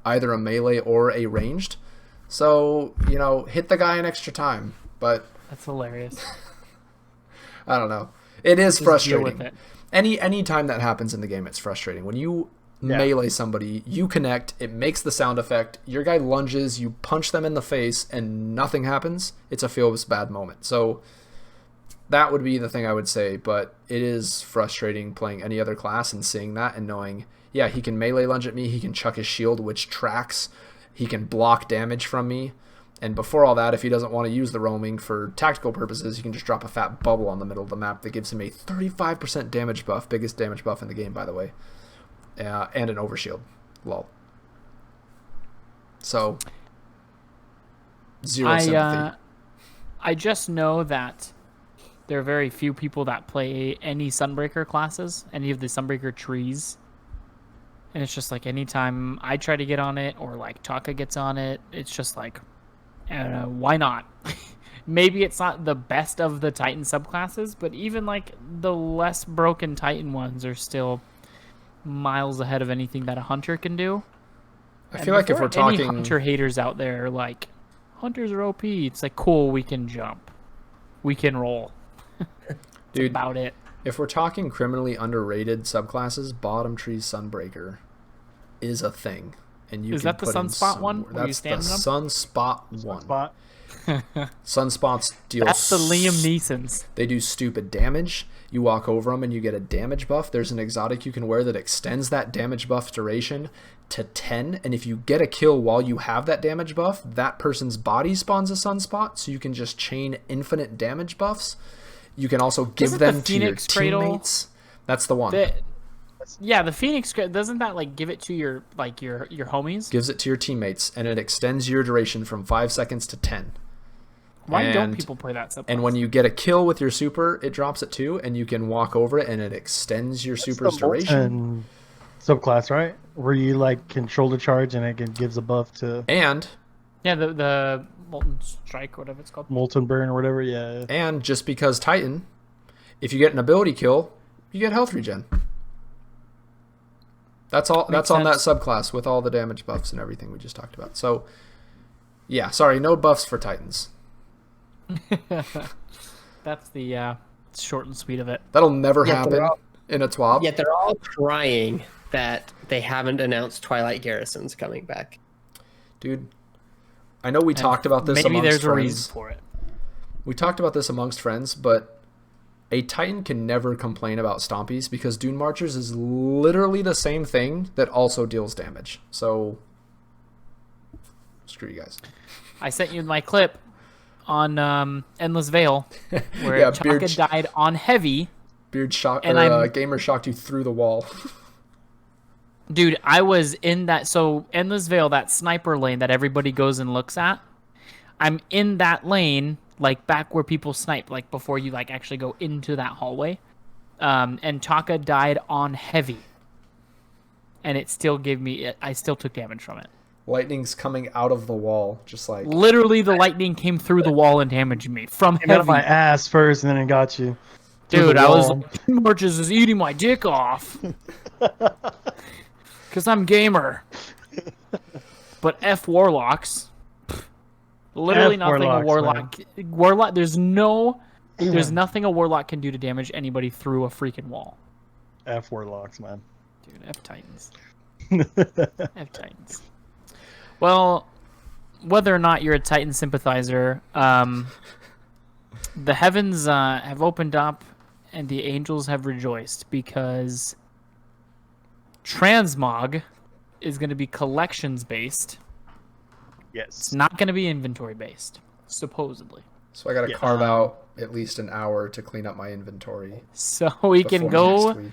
either a melee or a ranged. So, hit the guy in extra time. But that's hilarious. I don't know. It is frustrating. Deal with it. Any time that happens in the game, it's frustrating. When you melee somebody, you connect, it makes the sound effect, your guy lunges, you punch them in the face, and nothing happens. It's a feels bad moment. So that would be the thing I would say, but it is frustrating playing any other class and seeing that and knowing, yeah, he can melee lunge at me, he can chuck his shield, which tracks, he can block damage from me, and before all that, if he doesn't want to use the roaming for tactical purposes, he can just drop a fat bubble on the middle of the map that gives him a 35% damage buff, biggest damage buff in the game, by the way, and an overshield. Lol. So, zero sympathy. I just know that there are very few people that play any Sunbreaker classes, any of the Sunbreaker trees. And it's just like anytime I try to get on it or like Taka gets on it, it's just like, I don't know, why not? Maybe it's not the best of the Titan subclasses, but even like the less broken Titan ones are still miles ahead of anything that a Hunter can do. I feel like if we're talking... Any Hunter haters out there, like, Hunters are OP. It's like, cool, we can jump. We can roll. Dude, about it. If we're talking criminally underrated subclasses, Bottom Tree Sunbreaker is a thing, and you is can that the put Sunspot one? That's the Sunspot one. Sunspot. Sunspots deal. That's the Liam Neeson's. They do stupid damage. You walk over them and you get a damage buff. There's an exotic you can wear that extends that damage buff duration to 10, and if you get a kill while you have that damage buff, that person's body spawns a Sunspot, so you can just chain infinite damage buffs. You can also give them to your teammates. That's the one. The Phoenix, doesn't that like give it to your homies? Gives it to your teammates, and it extends your duration from 5 seconds to 10. Why don't people play that subclass? And when you get a kill with your super, it drops it too, and you can walk over it, and it extends your super's duration. Subclass, right? Where you like control the charge, and it gives a buff to. And the Molten Strike, whatever it's called. Molten Burn or whatever, yeah. And just because Titan, if you get an ability kill, you get health regen. That's all. That's on that subclass with all the damage buffs and everything we just talked about. So, yeah, sorry, no buffs for Titans. That's the short and sweet of it. That'll never happen in a TWAB. Yet they're all crying that they haven't announced Twilight Garrisons coming back. Dude, I know we talked about this amongst friends. Maybe there's a reason for it. We talked about this amongst friends, but a Titan can never complain about Stompies because Dune Marchers is literally the same thing that also deals damage. So, screw you guys. I sent you my clip on Endless Veil where TTS died on heavy. Gamer shocked you through the wall. Dude, I was in that. So Endless Veil, that sniper lane that everybody goes and looks at. I'm in that lane, like back where people snipe, like before you like actually go into that hallway. And TTS died on heavy, and it still gave me. I still took damage from it. Lightning's coming out of the wall, just like literally the lightning came through the wall and damaged me from heavy. Out of my ass first, and then it got you. Dude, I was like, Marches is eating my dick off. Because I'm gamer. But F Warlocks. Literally nothing a Warlock. There's nothing a Warlock can do to damage anybody through a freaking wall. F Warlocks, man. Dude, F Titans. F Titans. Well, whether or not you're a Titan sympathizer, the heavens have opened up and the angels have rejoiced because Transmog is going to be collections based. Yes. It's not going to be inventory based, supposedly. So I got to carve out at least an hour to clean up my inventory. So we can go,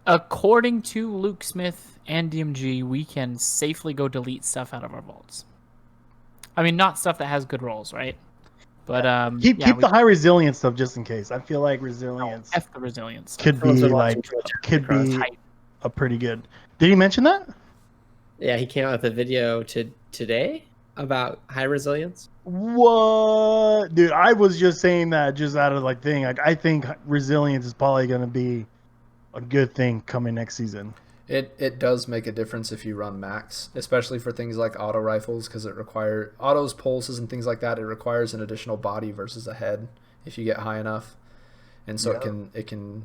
according to Luke Smith and DMG, we can safely go delete stuff out of our vaults. I mean, not stuff that has good rolls, right? But keep the high resilience stuff just in case. I feel like resilience. F the resilience could be a pretty good. Did he mention that? Yeah, he came out with a video today about high resilience. What, dude? I was just saying that just out of like thing. Like I think resilience is probably going to be a good thing coming next season. It does make a difference if you run max, especially for things like auto rifles, because it requires autos, pulses, and things like that. It requires an additional body versus a head if you get high enough, and so it can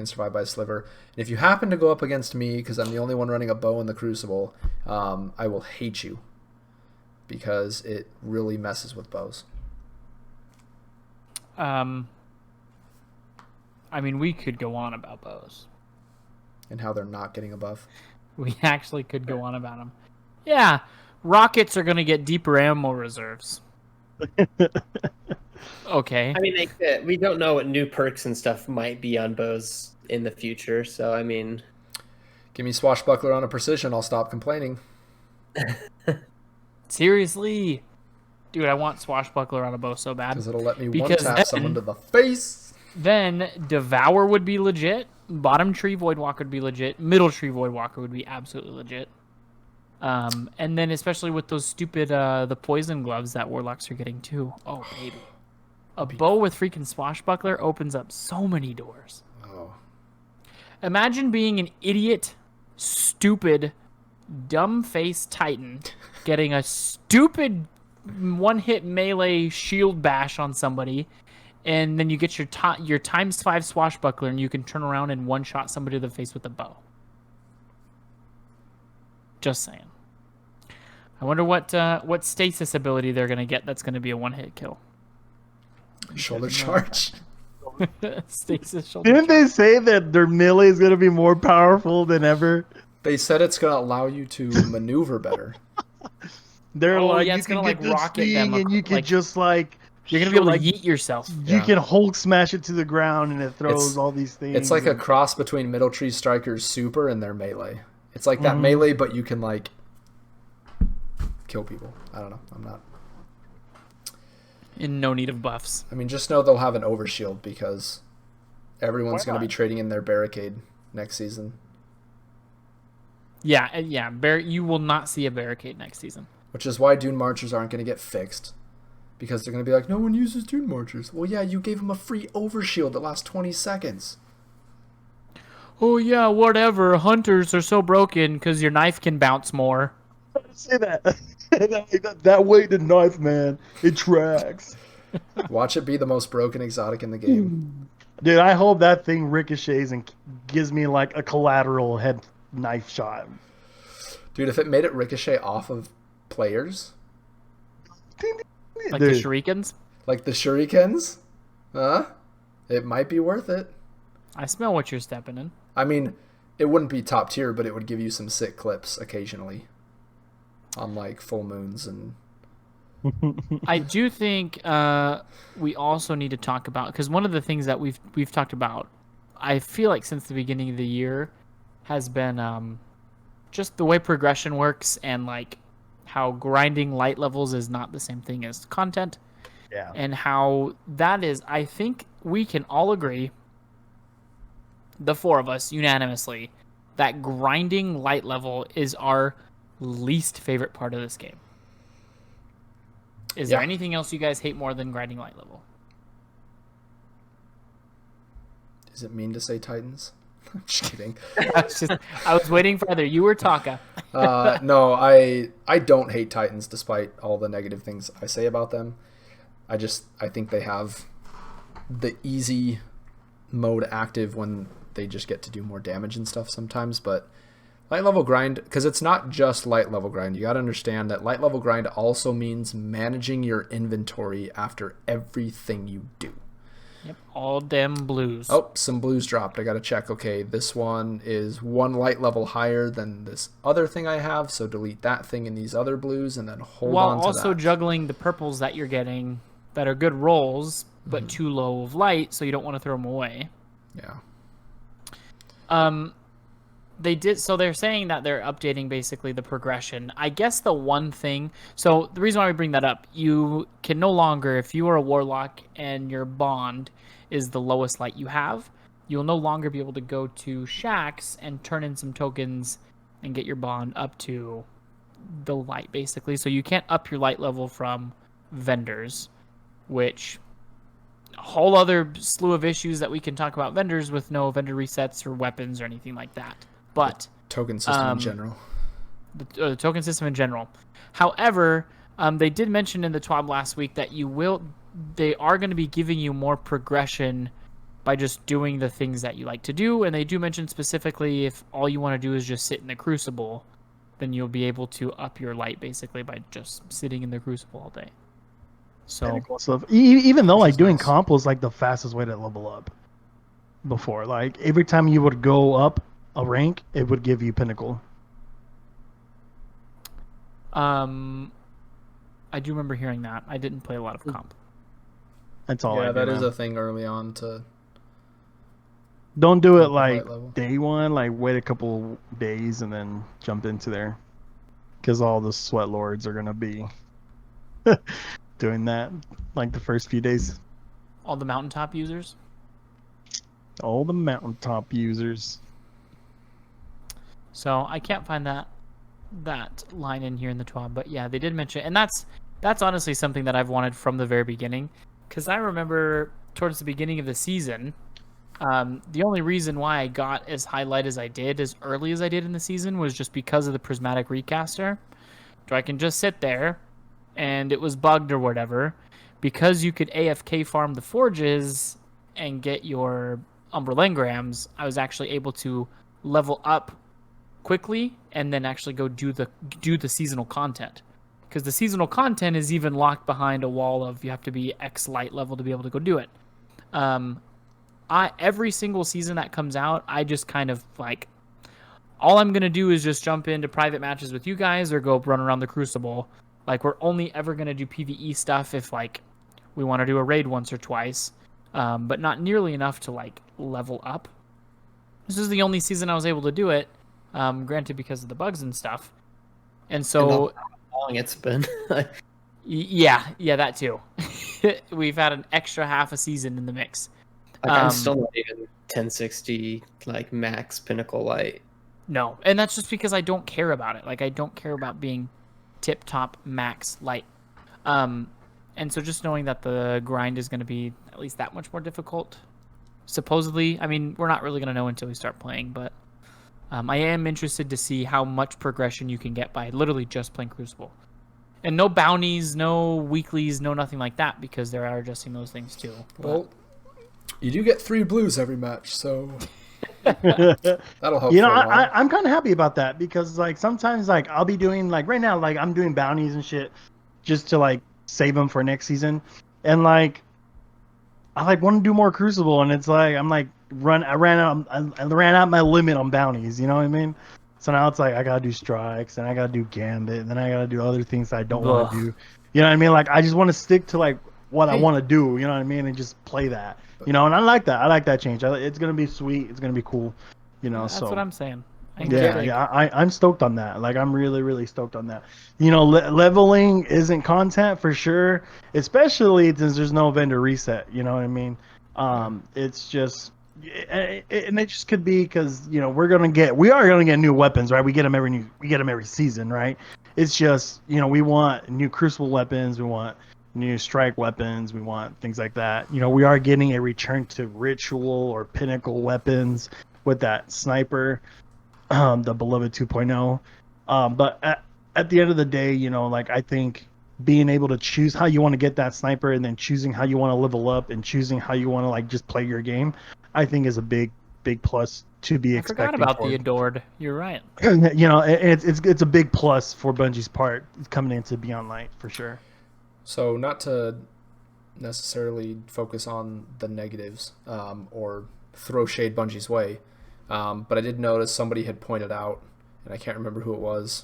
survive by a sliver. And if you happen to go up against me, because I'm the only one running a bow in the Crucible, I will hate you because it really messes with bows. I mean, we could go on about bows. And how they're not getting a buff. We actually could go on about them. Yeah, rockets are going to get deeper ammo reserves. Okay. I mean, we don't know what new perks and stuff might be on bows in the future, so I mean... Give me Swashbuckler on a precision, I'll stop complaining. Seriously? Dude, I want Swashbuckler on a bow so bad. Because it'll let me one-tap someone to the face. Then Devour would be legit. Bottom tree Voidwalker would be legit. Middle tree Voidwalker would be absolutely legit. And then especially with those stupid the poison gloves that Warlocks are getting too. Oh baby. A bow with freaking Swashbuckler opens up so many doors. Oh. Imagine being an idiot, stupid, dumb-faced Titan getting a stupid one-hit melee shield bash on somebody. And then you get your ×5 Swashbuckler, and you can turn around and one-shot somebody to the face with a bow. Just saying. I wonder what stasis ability they're going to get that's going to be a one-hit kill. Shoulder charge. Stasis shoulder Didn't they say that their melee is going to be more powerful than ever? They said it's going to allow you to maneuver better. They're like, it's going to like rocket them. And you can just like... You're going to be able to yeet yourself. You can Hulk smash it to the ground and it throws all these things. It's like a cross between Middle Tree Striker's super and their melee. It's like that melee, but you can like kill people. I don't know. I'm not. In no need of buffs. I mean, just know they'll have an overshield because everyone's going to be trading in their barricade next season. Yeah. You will not see a barricade next season. Which is why Dune Marchers aren't going to get fixed. Because they're going to be like, no one uses Dune Marchers. Well, yeah, you gave them a free overshield that lasts 20 seconds. Oh, yeah, whatever. Hunters are so broken because your knife can bounce more. Say that. that weighted knife, man. It tracks. Watch it be the most broken exotic in the game. Dude, I hope that thing ricochets and gives me like a collateral head knife shot. Dude, if it made it ricochet off of players... Like the shurikens? Like the shurikens? Huh? It might be worth it. I smell what you're stepping in. I mean, it wouldn't be top tier, but it would give you some sick clips occasionally. On like full moons and... I do think we also need to talk about, because one of the things that we've talked about, I feel like since the beginning of the year, has been just the way progression works and like how grinding light levels is not the same thing as content. Yeah. And how that is, I think we can all agree, the four of us unanimously, that grinding light level is our least favorite part of this game. Is there anything else you guys hate more than grinding light level? Is it mean to say Titans? I'm just kidding. I was waiting for either you or Taka. No, I don't hate Titans despite all the negative things I say about them. I think they have the easy mode active when they just get to do more damage and stuff sometimes, but light level grind, because it's not just light level grind. You got to understand that light level grind also means managing your inventory after everything you do. Yep, all dem blues. Oh, some blues dropped. I got to check. Okay, this one is one light level higher than this other thing I have, so delete that thing and these other blues and then hold on to that. While also juggling the purples that you're getting that are good rolls, but too low of light, so you don't want to throw them away. Yeah. They did, so they're saying that they're updating basically the progression. I guess the one thing, so the reason why we bring that up, you can no longer, if you are a warlock and your bond is the lowest light you have, you'll no longer be able to go to shacks and turn in some tokens and get your bond up to the light basically. So you can't up your light level from vendors, which a whole other slew of issues that we can talk about vendors with no vendor resets or weapons or anything like that. But the token system in general. The token system in general. However, they did mention in the TWAB last week that they are going to be giving you more progression by just doing the things that you like to do. And they do mention specifically if all you want to do is just sit in the Crucible, then you'll be able to up your light basically by just sitting in the Crucible all day. So cool stuff. Even though like doing comp was like the fastest way to level up before. Like every time you would go up a rank, it would give you pinnacle. I do remember hearing that. I didn't play a lot of comp. That's all. Yeah, that is a thing early on to. Don't do it like day one. Like wait a couple days and then jump into there, because all the sweat lords are gonna be doing that like the first few days. All the mountaintop users. All the mountaintop users. So I can't find that line in here in the TWAB, but yeah, they did mention it. And that's honestly something that I've wanted from the very beginning, because I remember towards the beginning of the season, the only reason why I got as high light as I did, as early as I did in the season, was just because of the prismatic recaster. So I can just sit there, and it was bugged or whatever, because you could AFK farm the forges and get your Umbrella engrams. I was actually able to level up quickly and then actually go do the seasonal content, because the seasonal content is even locked behind a wall of you have to be X light level to be able to go do it. Every single season that comes out, I just kind of like, all I'm gonna do is just jump into private matches with you guys or go run around the Crucible. Like, we're only ever gonna do PvE stuff if like we want to do a raid once or twice, but not nearly enough to like level up. This is the only season I was able to do it. Granted, because of the bugs and stuff. And so how long it's been. yeah, that too. we've had an extra half a season in the mix. Like I'm still not even 1060 like max pinnacle light. No, and that's just because I don't care about it. Like I don't care about being tip top max light. And so just knowing that the grind is going to be at least that much more difficult, supposedly. I mean, we're not really going to know until we start playing, but I am interested to see how much progression you can get by literally just playing Crucible. And no bounties, no weeklies, no nothing like that, because they are adjusting those things too. Well, you do get 3 blues every match, so that'll help. I'm kind of happy about that, because like sometimes like I'll be doing like right now like I'm doing bounties and shit just to like save them for next season, and like I like want to do more Crucible, and it's like I'm like I ran out my limit on bounties. You know what I mean? So now it's like I gotta do strikes, and I gotta do gambit, and then I gotta do other things I don't want to do. You know what I mean? Like I just want to stick to like what I want to do. You know what I mean? And just play that. You know, and I like that. I like that change. It's gonna be sweet. It's gonna be cool. You know, that's what I'm saying. I'm stoked on that. Like I'm really, really stoked on that. You know, leveling isn't content for sure, especially since there's no vendor reset. You know what I mean? It's just, and it just could be because you know we are gonna get new weapons, right? We get them every season, right? It's just you know we want new Crucible weapons, we want new strike weapons, we want things like that. You know, we are getting a return to ritual or pinnacle weapons with that sniper. The beloved 2.0, but at the end of the day, you know, like I think being able to choose how you want to get that sniper, and then choosing how you want to level up, and choosing how you want to like just play your game, I think is a big plus to be expected. I forgot about the Adored. You're right. You know, it's a big plus for Bungie's part coming into Beyond Light for sure. So not to necessarily focus on the negatives or throw shade Bungie's way. But I did notice somebody had pointed out, and I can't remember who it was,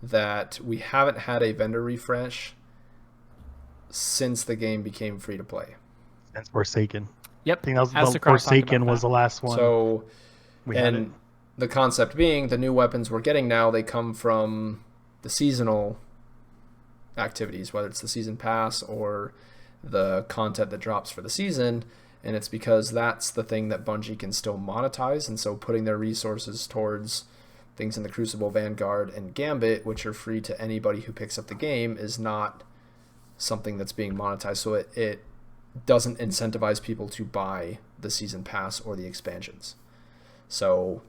that we haven't had a vendor refresh since the game became free to play. That's Forsaken. Yep. I think that was Forsaken was the last one. So, and the concept being the new weapons we're getting now, they come from the seasonal activities, whether it's the season pass or the content that drops for the season. And it's because that's the thing that Bungie can still monetize. And so putting their resources towards things in the Crucible, Vanguard, and Gambit, which are free to anybody who picks up the game, is not something that's being monetized. So it doesn't incentivize people to buy the season pass or the expansions. So,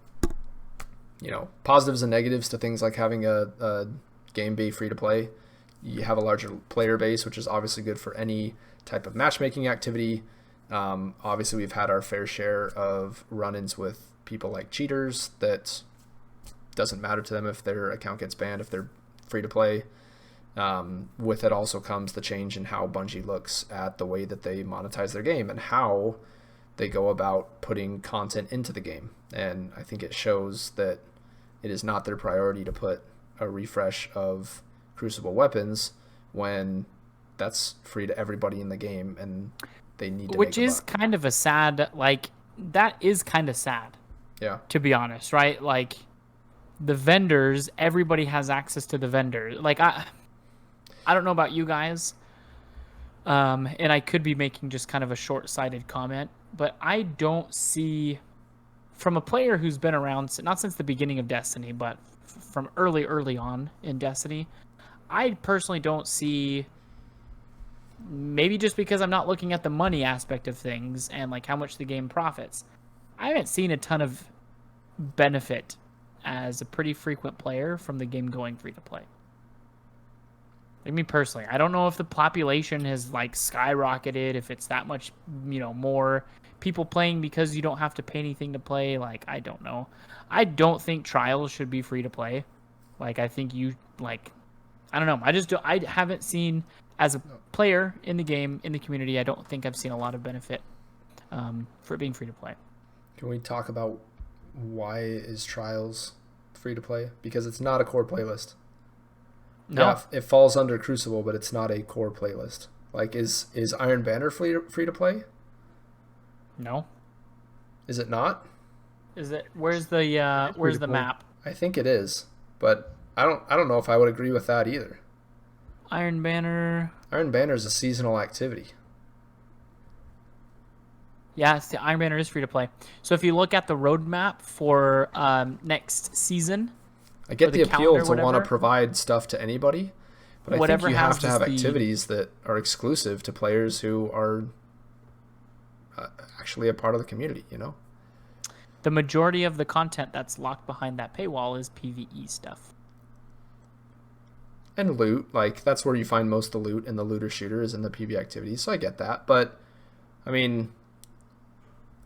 you know, positives and negatives to things like having a game be free to play. You have a larger player base, which is obviously good for any type of matchmaking activity. Obviously we've had our fair share of run-ins with people like cheaters that doesn't matter to them if their account gets banned, if they're free to play. With it also comes the change in how Bungie looks at the way that they monetize their game and how they go about putting content into the game. And I think it shows that it is not their priority to put a refresh of Crucible weapons when that's free to everybody in the game, and they need to which is kind of a sad, like, that is kind of sad. Yeah. To be honest, right? Like, the vendors, everybody has access to the vendors. Like, I don't know about you guys, and I could be making just kind of a short-sighted comment, but I don't see, from a player who's been around, not since the beginning of Destiny, but from early on in Destiny, I personally don't see, maybe just because I'm not looking at the money aspect of things and like how much the game profits, I haven't seen a ton of benefit as a pretty frequent player from the game going free to play. Like me personally, I don't know if the population has like skyrocketed, if it's that much, you know, more people playing because you don't have to pay anything to play. Like, I don't know. I don't think trials should be free to play. Like, I think you like, I don't know. I haven't seen, as a player in the game, in the community, I don't think I've seen a lot of benefit for it being free to play. Can we talk about why is Trials free to play? Because it's not a core playlist. No. Yeah, it falls under Crucible, but it's not a core playlist. Like, is Iron Banner free to play? No. Is it not? Is it? Where's the map? I think it is, but I don't know if I would agree with that either. Iron Banner. Iron Banner is a seasonal activity. Yeah, the Iron Banner is free to play. So if you look at the roadmap for next season, I get the appeal to want to whatever, provide stuff to anybody, but I think you have to have activities that are exclusive to players who are actually a part of the community, you know? The majority of the content that's locked behind that paywall is PvE stuff. And loot, like, that's where you find most of the loot in the looter shooter is in the PvE activities, so I get that. But, I mean,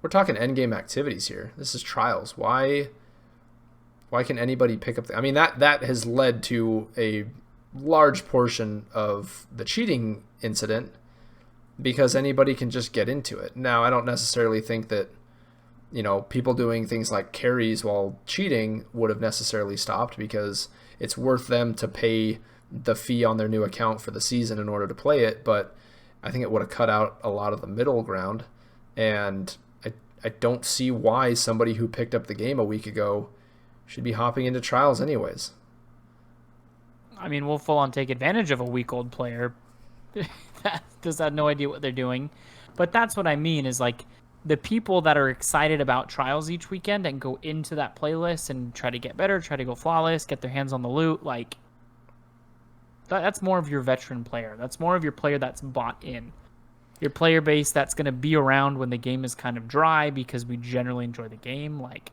we're talking endgame activities here. This is trials. Why can anybody pick up I mean, that has led to a large portion of the cheating incident because anybody can just get into it. Now, I don't necessarily think that, you know, people doing things like carries while cheating would have necessarily stopped because it's worth them to pay the fee on their new account for the season in order to play it. But I think it would have cut out a lot of the middle ground. And I don't see why somebody who picked up the game a week ago should be hopping into trials anyways. I mean, we'll full on take advantage of a week-old player that does have no idea what they're doing. But that's what I mean is, like, the people that are excited about trials each weekend and go into that playlist and try to get better, try to go flawless, get their hands on the loot, like, that's more of your veteran player. That's more of your player that's bought in. Your player base that's going to be around when the game is kind of dry because we generally enjoy the game. Like,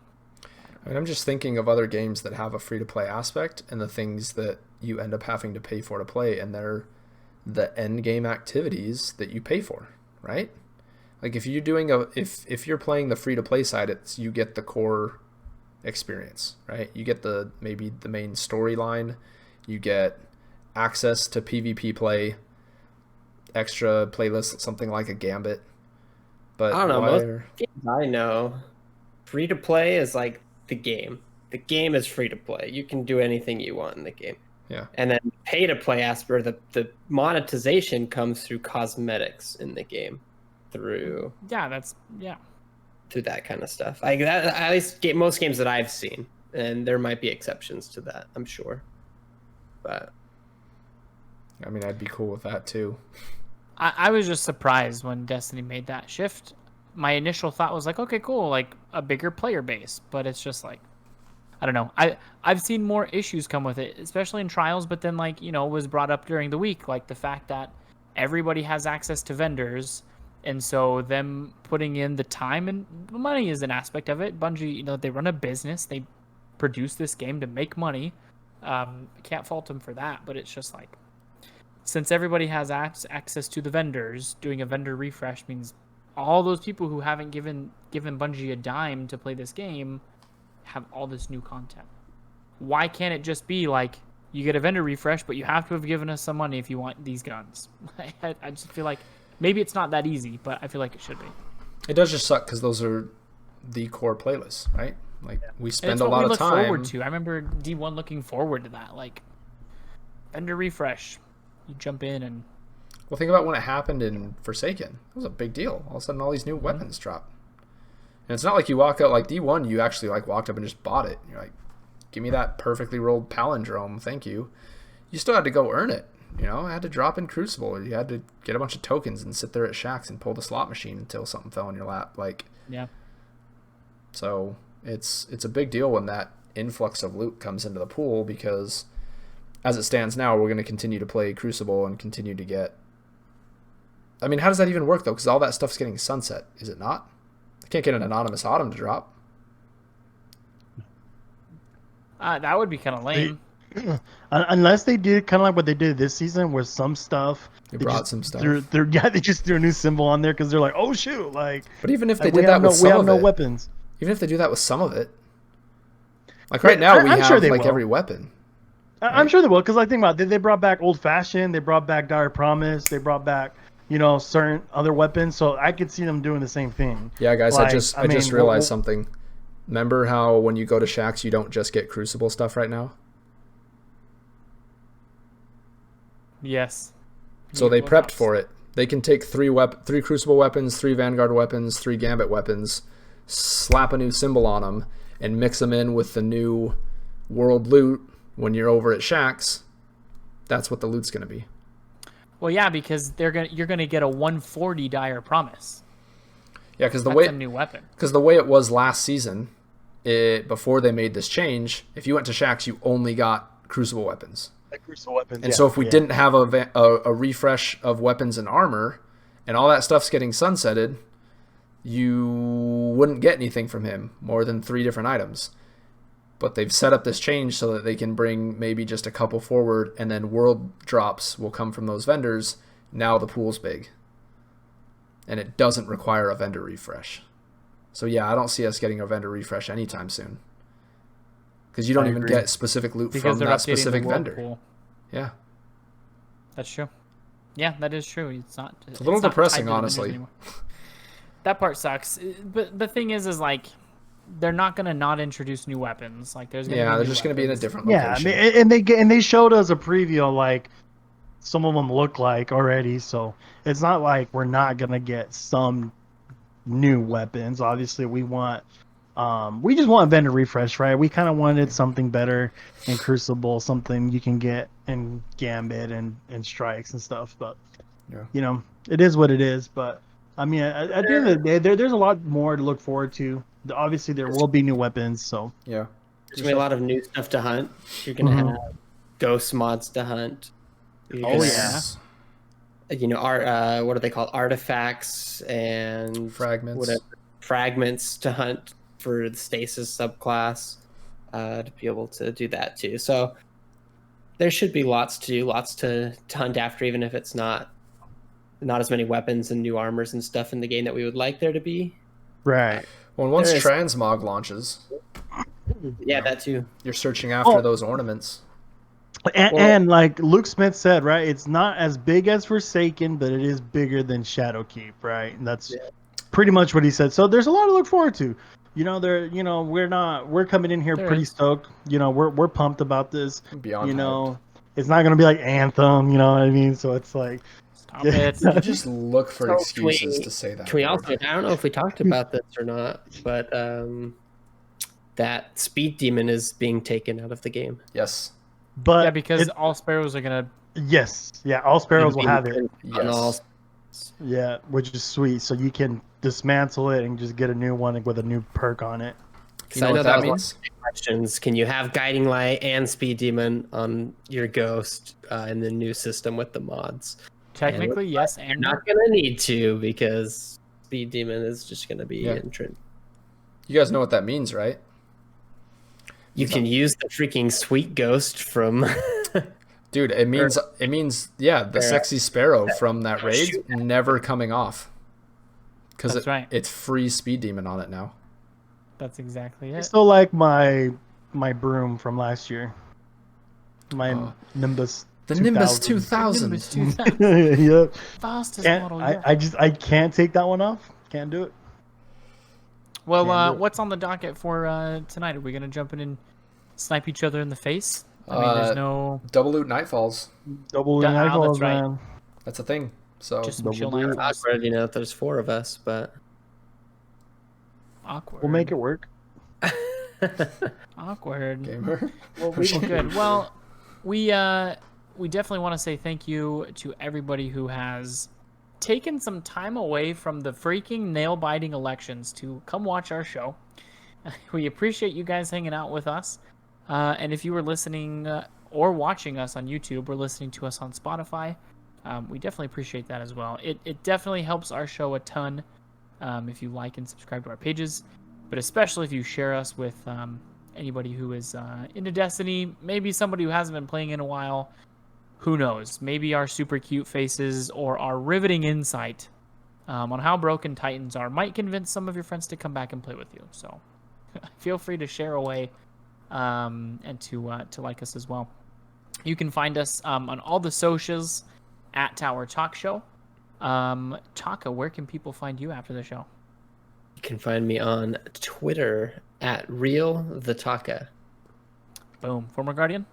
I mean, I'm just thinking of other games that have a free-to-play aspect and the things that you end up having to pay for to play, and they're the end game activities that you pay for, right? Like if you're doing if you're playing the free-to-play side, it's you get the core experience, right? You get maybe the main storyline, you get access to PvP play, extra playlists, something like a Gambit. But I don't know. Most games I know, free to play is like the game. The game is free to play. You can do anything you want in the game. Yeah. And then pay to play aspect, the monetization comes through cosmetics in the game, through through that kind of stuff. Like that, at least most games that I've seen, and there might be exceptions to that, I'm sure. But I mean, I'd be cool with that too. I was just surprised when Destiny made that shift. My initial thought was like, okay, cool, like a bigger player base, but it's just like, I don't know. I've seen more issues come with it, especially in trials, but then, like, you know, was brought up during the week, like the fact that everybody has access to vendors, and so them putting in the time and the money is an aspect of it. Bungie, you know, they run a business, they produce this game to make money. I can't fault them for that, but it's just like, since everybody has access to the vendors, doing a vendor refresh means all those people who haven't given Bungie a dime to play this game have all this new content. Why can't it just be like, you get a vendor refresh, but you have to have given us some money if you want these guns? I just feel like maybe it's not that easy, but I feel like it should be. It does just suck because those are the core playlists, right? Like, we spend a lot of time. It's what we look forward to. I remember D1 looking forward to that, like vendor refresh. You jump in and... Well, think about when it happened in Forsaken. It was a big deal. All of a sudden, all these new weapons drop. And it's not like you walk out like D1, you actually like walked up and just bought it. You're like, give me that perfectly rolled palindrome, thank you. You still had to go earn it. You know, I had to drop in Crucible, or you had to get a bunch of tokens and sit there at Shaxx and pull the slot machine until something fell in your lap. Like, yeah. So it's a big deal when that influx of loot comes into the pool, because as it stands now, we're going to continue to play Crucible and continue to get... I mean, how does that even work, though? Because all that stuff's getting sunset, is it not? I can't get an anonymous autumn to drop. That would be kind of lame. Unless they did kind of like what they did this season, where some stuff they brought some stuff. They just threw a new symbol on there because they're like, oh shoot, like. But even if they did that with some of it, we have no weapons. Even if they do that with some of it, like right now we have like every weapon. I'm sure they will, because I think about it, they brought back Old Fashioned, they brought back Dire Promise, they brought back, you know, certain other weapons, so I could see them doing the same thing. Yeah, guys, like, I just realized something. Remember how when you go to Shaxx, you don't just get Crucible stuff right now? Yes. So they prepped for it. They can take three Crucible weapons, 3 Vanguard weapons, 3 Gambit weapons, slap a new symbol on them, and mix them in with the new world loot when you're over at Shaxx. That's what the loot's going to be. Well, yeah, because you're gonna get a 140 dire promise. Yeah, because That's a new weapon. Because the way it was last season, before they made this change, if you went to Shaxx, you only got Crucible weapons. Like Crucible weapons. And so if we didn't have a refresh of weapons and armor, and all that stuff's getting sunsetted, you wouldn't get anything from him more than 3 different items. But they've set up this change so that they can bring maybe just a couple forward, and then world drops will come from those vendors. Now the pool's big. And it doesn't require a vendor refresh. So yeah, I don't see us getting a vendor refresh anytime soon. Because you don't even get specific loot from that specific vendor. Pool. Yeah. That's true. Yeah, that is true. It's a little depressing, honestly. That part sucks. But the thing is like, they're not gonna not introduce new weapons. Like there's gonna they're just gonna be in a different location. Yeah, and they showed us a preview of, like, some of them look like already, so it's not like we're not gonna get some new weapons. Obviously, we just want vendor refresh, right? We kind of wanted something better in Crucible, something you can get in Gambit and Strikes and stuff. But it is what it is. But I mean, at the end of the day, there's a lot more to look forward to. Obviously, there will be new weapons, so yeah, there's gonna be a lot of new stuff to hunt. You're gonna have ghost mods to hunt. Yes. What are they called? Artifacts and fragments to hunt for the stasis subclass, to be able to do that too. So there should be lots to do, lots to hunt after, even if it's not as many weapons and new armors and stuff in the game that we would like there to be. Right. Well, once Transmog launches, that too. You're searching after those ornaments. And like Luke Smith said, right, it's not as big as Forsaken, but it is bigger than Shadowkeep, right? And that's pretty much what he said. So there's a lot to look forward to. We're coming in here pretty stoked. We're pumped about this. Beyond it's not gonna be like Anthem, you know what I mean? So it's like, stop it. You just look for excuses to say that. Can we also? I don't know if we talked about this or not, but that Speed Demon is being taken out of the game. Yes. But because all sparrows are gonna. Yes. Yeah. All sparrows will have it. Yes. Yeah, which is sweet. So you can dismantle it and just get a new one with a new perk on it. You know what that means? Questions. Can you have Guiding Light and Speed Demon on your Ghost in the new system with the mods? Technically, yes. And you're not gonna need to, because Speed Demon is just gonna be entrant. You guys know what that means, right? You can use the freaking Sweet Ghost from. Dude, it means the sexy sparrow from that raid never coming off. Because it's free Speed Demon on it now. That's exactly it. I still like my broom from last year. My Nimbus. The Nimbus 2000. Nimbus 2000. Yep. Fastest model yet. I can't take that one off. Can't do it. Well, what's on the docket for tonight? Are we gonna jump in and snipe each other in the face? I mean, there's no double loot Nightfalls. Double loot Nightfalls, that's right. man. That's a thing. So just some chill Nightfalls. Awkward, there's 4 of us, but awkward. We'll make it work. Awkward. Gamer. Well, good. Well, we definitely want to say thank you to everybody who has taken some time away from the freaking nail-biting elections to come watch our show. We appreciate you guys hanging out with us. And if you were listening or watching us on YouTube or listening to us on Spotify, we definitely appreciate that as well. It definitely helps our show a ton if you like and subscribe to our pages, but especially if you share us with anybody who is into Destiny, maybe somebody who hasn't been playing in a while. Who knows? Maybe our super cute faces or our riveting insight on how broken Titans are might convince some of your friends to come back and play with you. So feel free to share away and to like us as well. You can find us on all the socials at Tower Talk Show. Taka, where can people find you after the show? You can find me on Twitter at TheTaka. Boom. Former Guardian?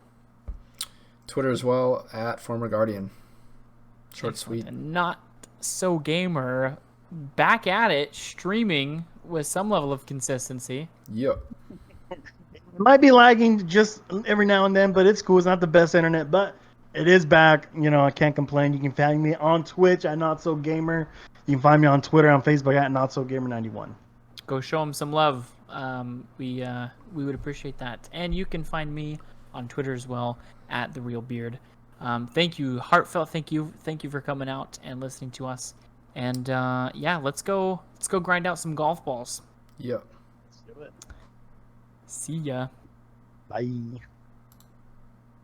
Twitter as well at Former Guardian. Short, sweet. And Not So Gamer, back at it, streaming with some level of consistency. Yep. It might be lagging just every now and then, but it's cool. It's not the best internet, but It is back. You know, I can't complain. You can find me on Twitch at Not So Gamer. You can find me on Twitter and Facebook at Not So Gamer 91. Go show him some love. We would appreciate that. And you can find me on Twitter as well at The Real Beard. Thank you, heartfelt. Thank you for coming out and listening to us. And yeah, let's go grind out some golf balls. Yep. Let's do it. See ya. Bye.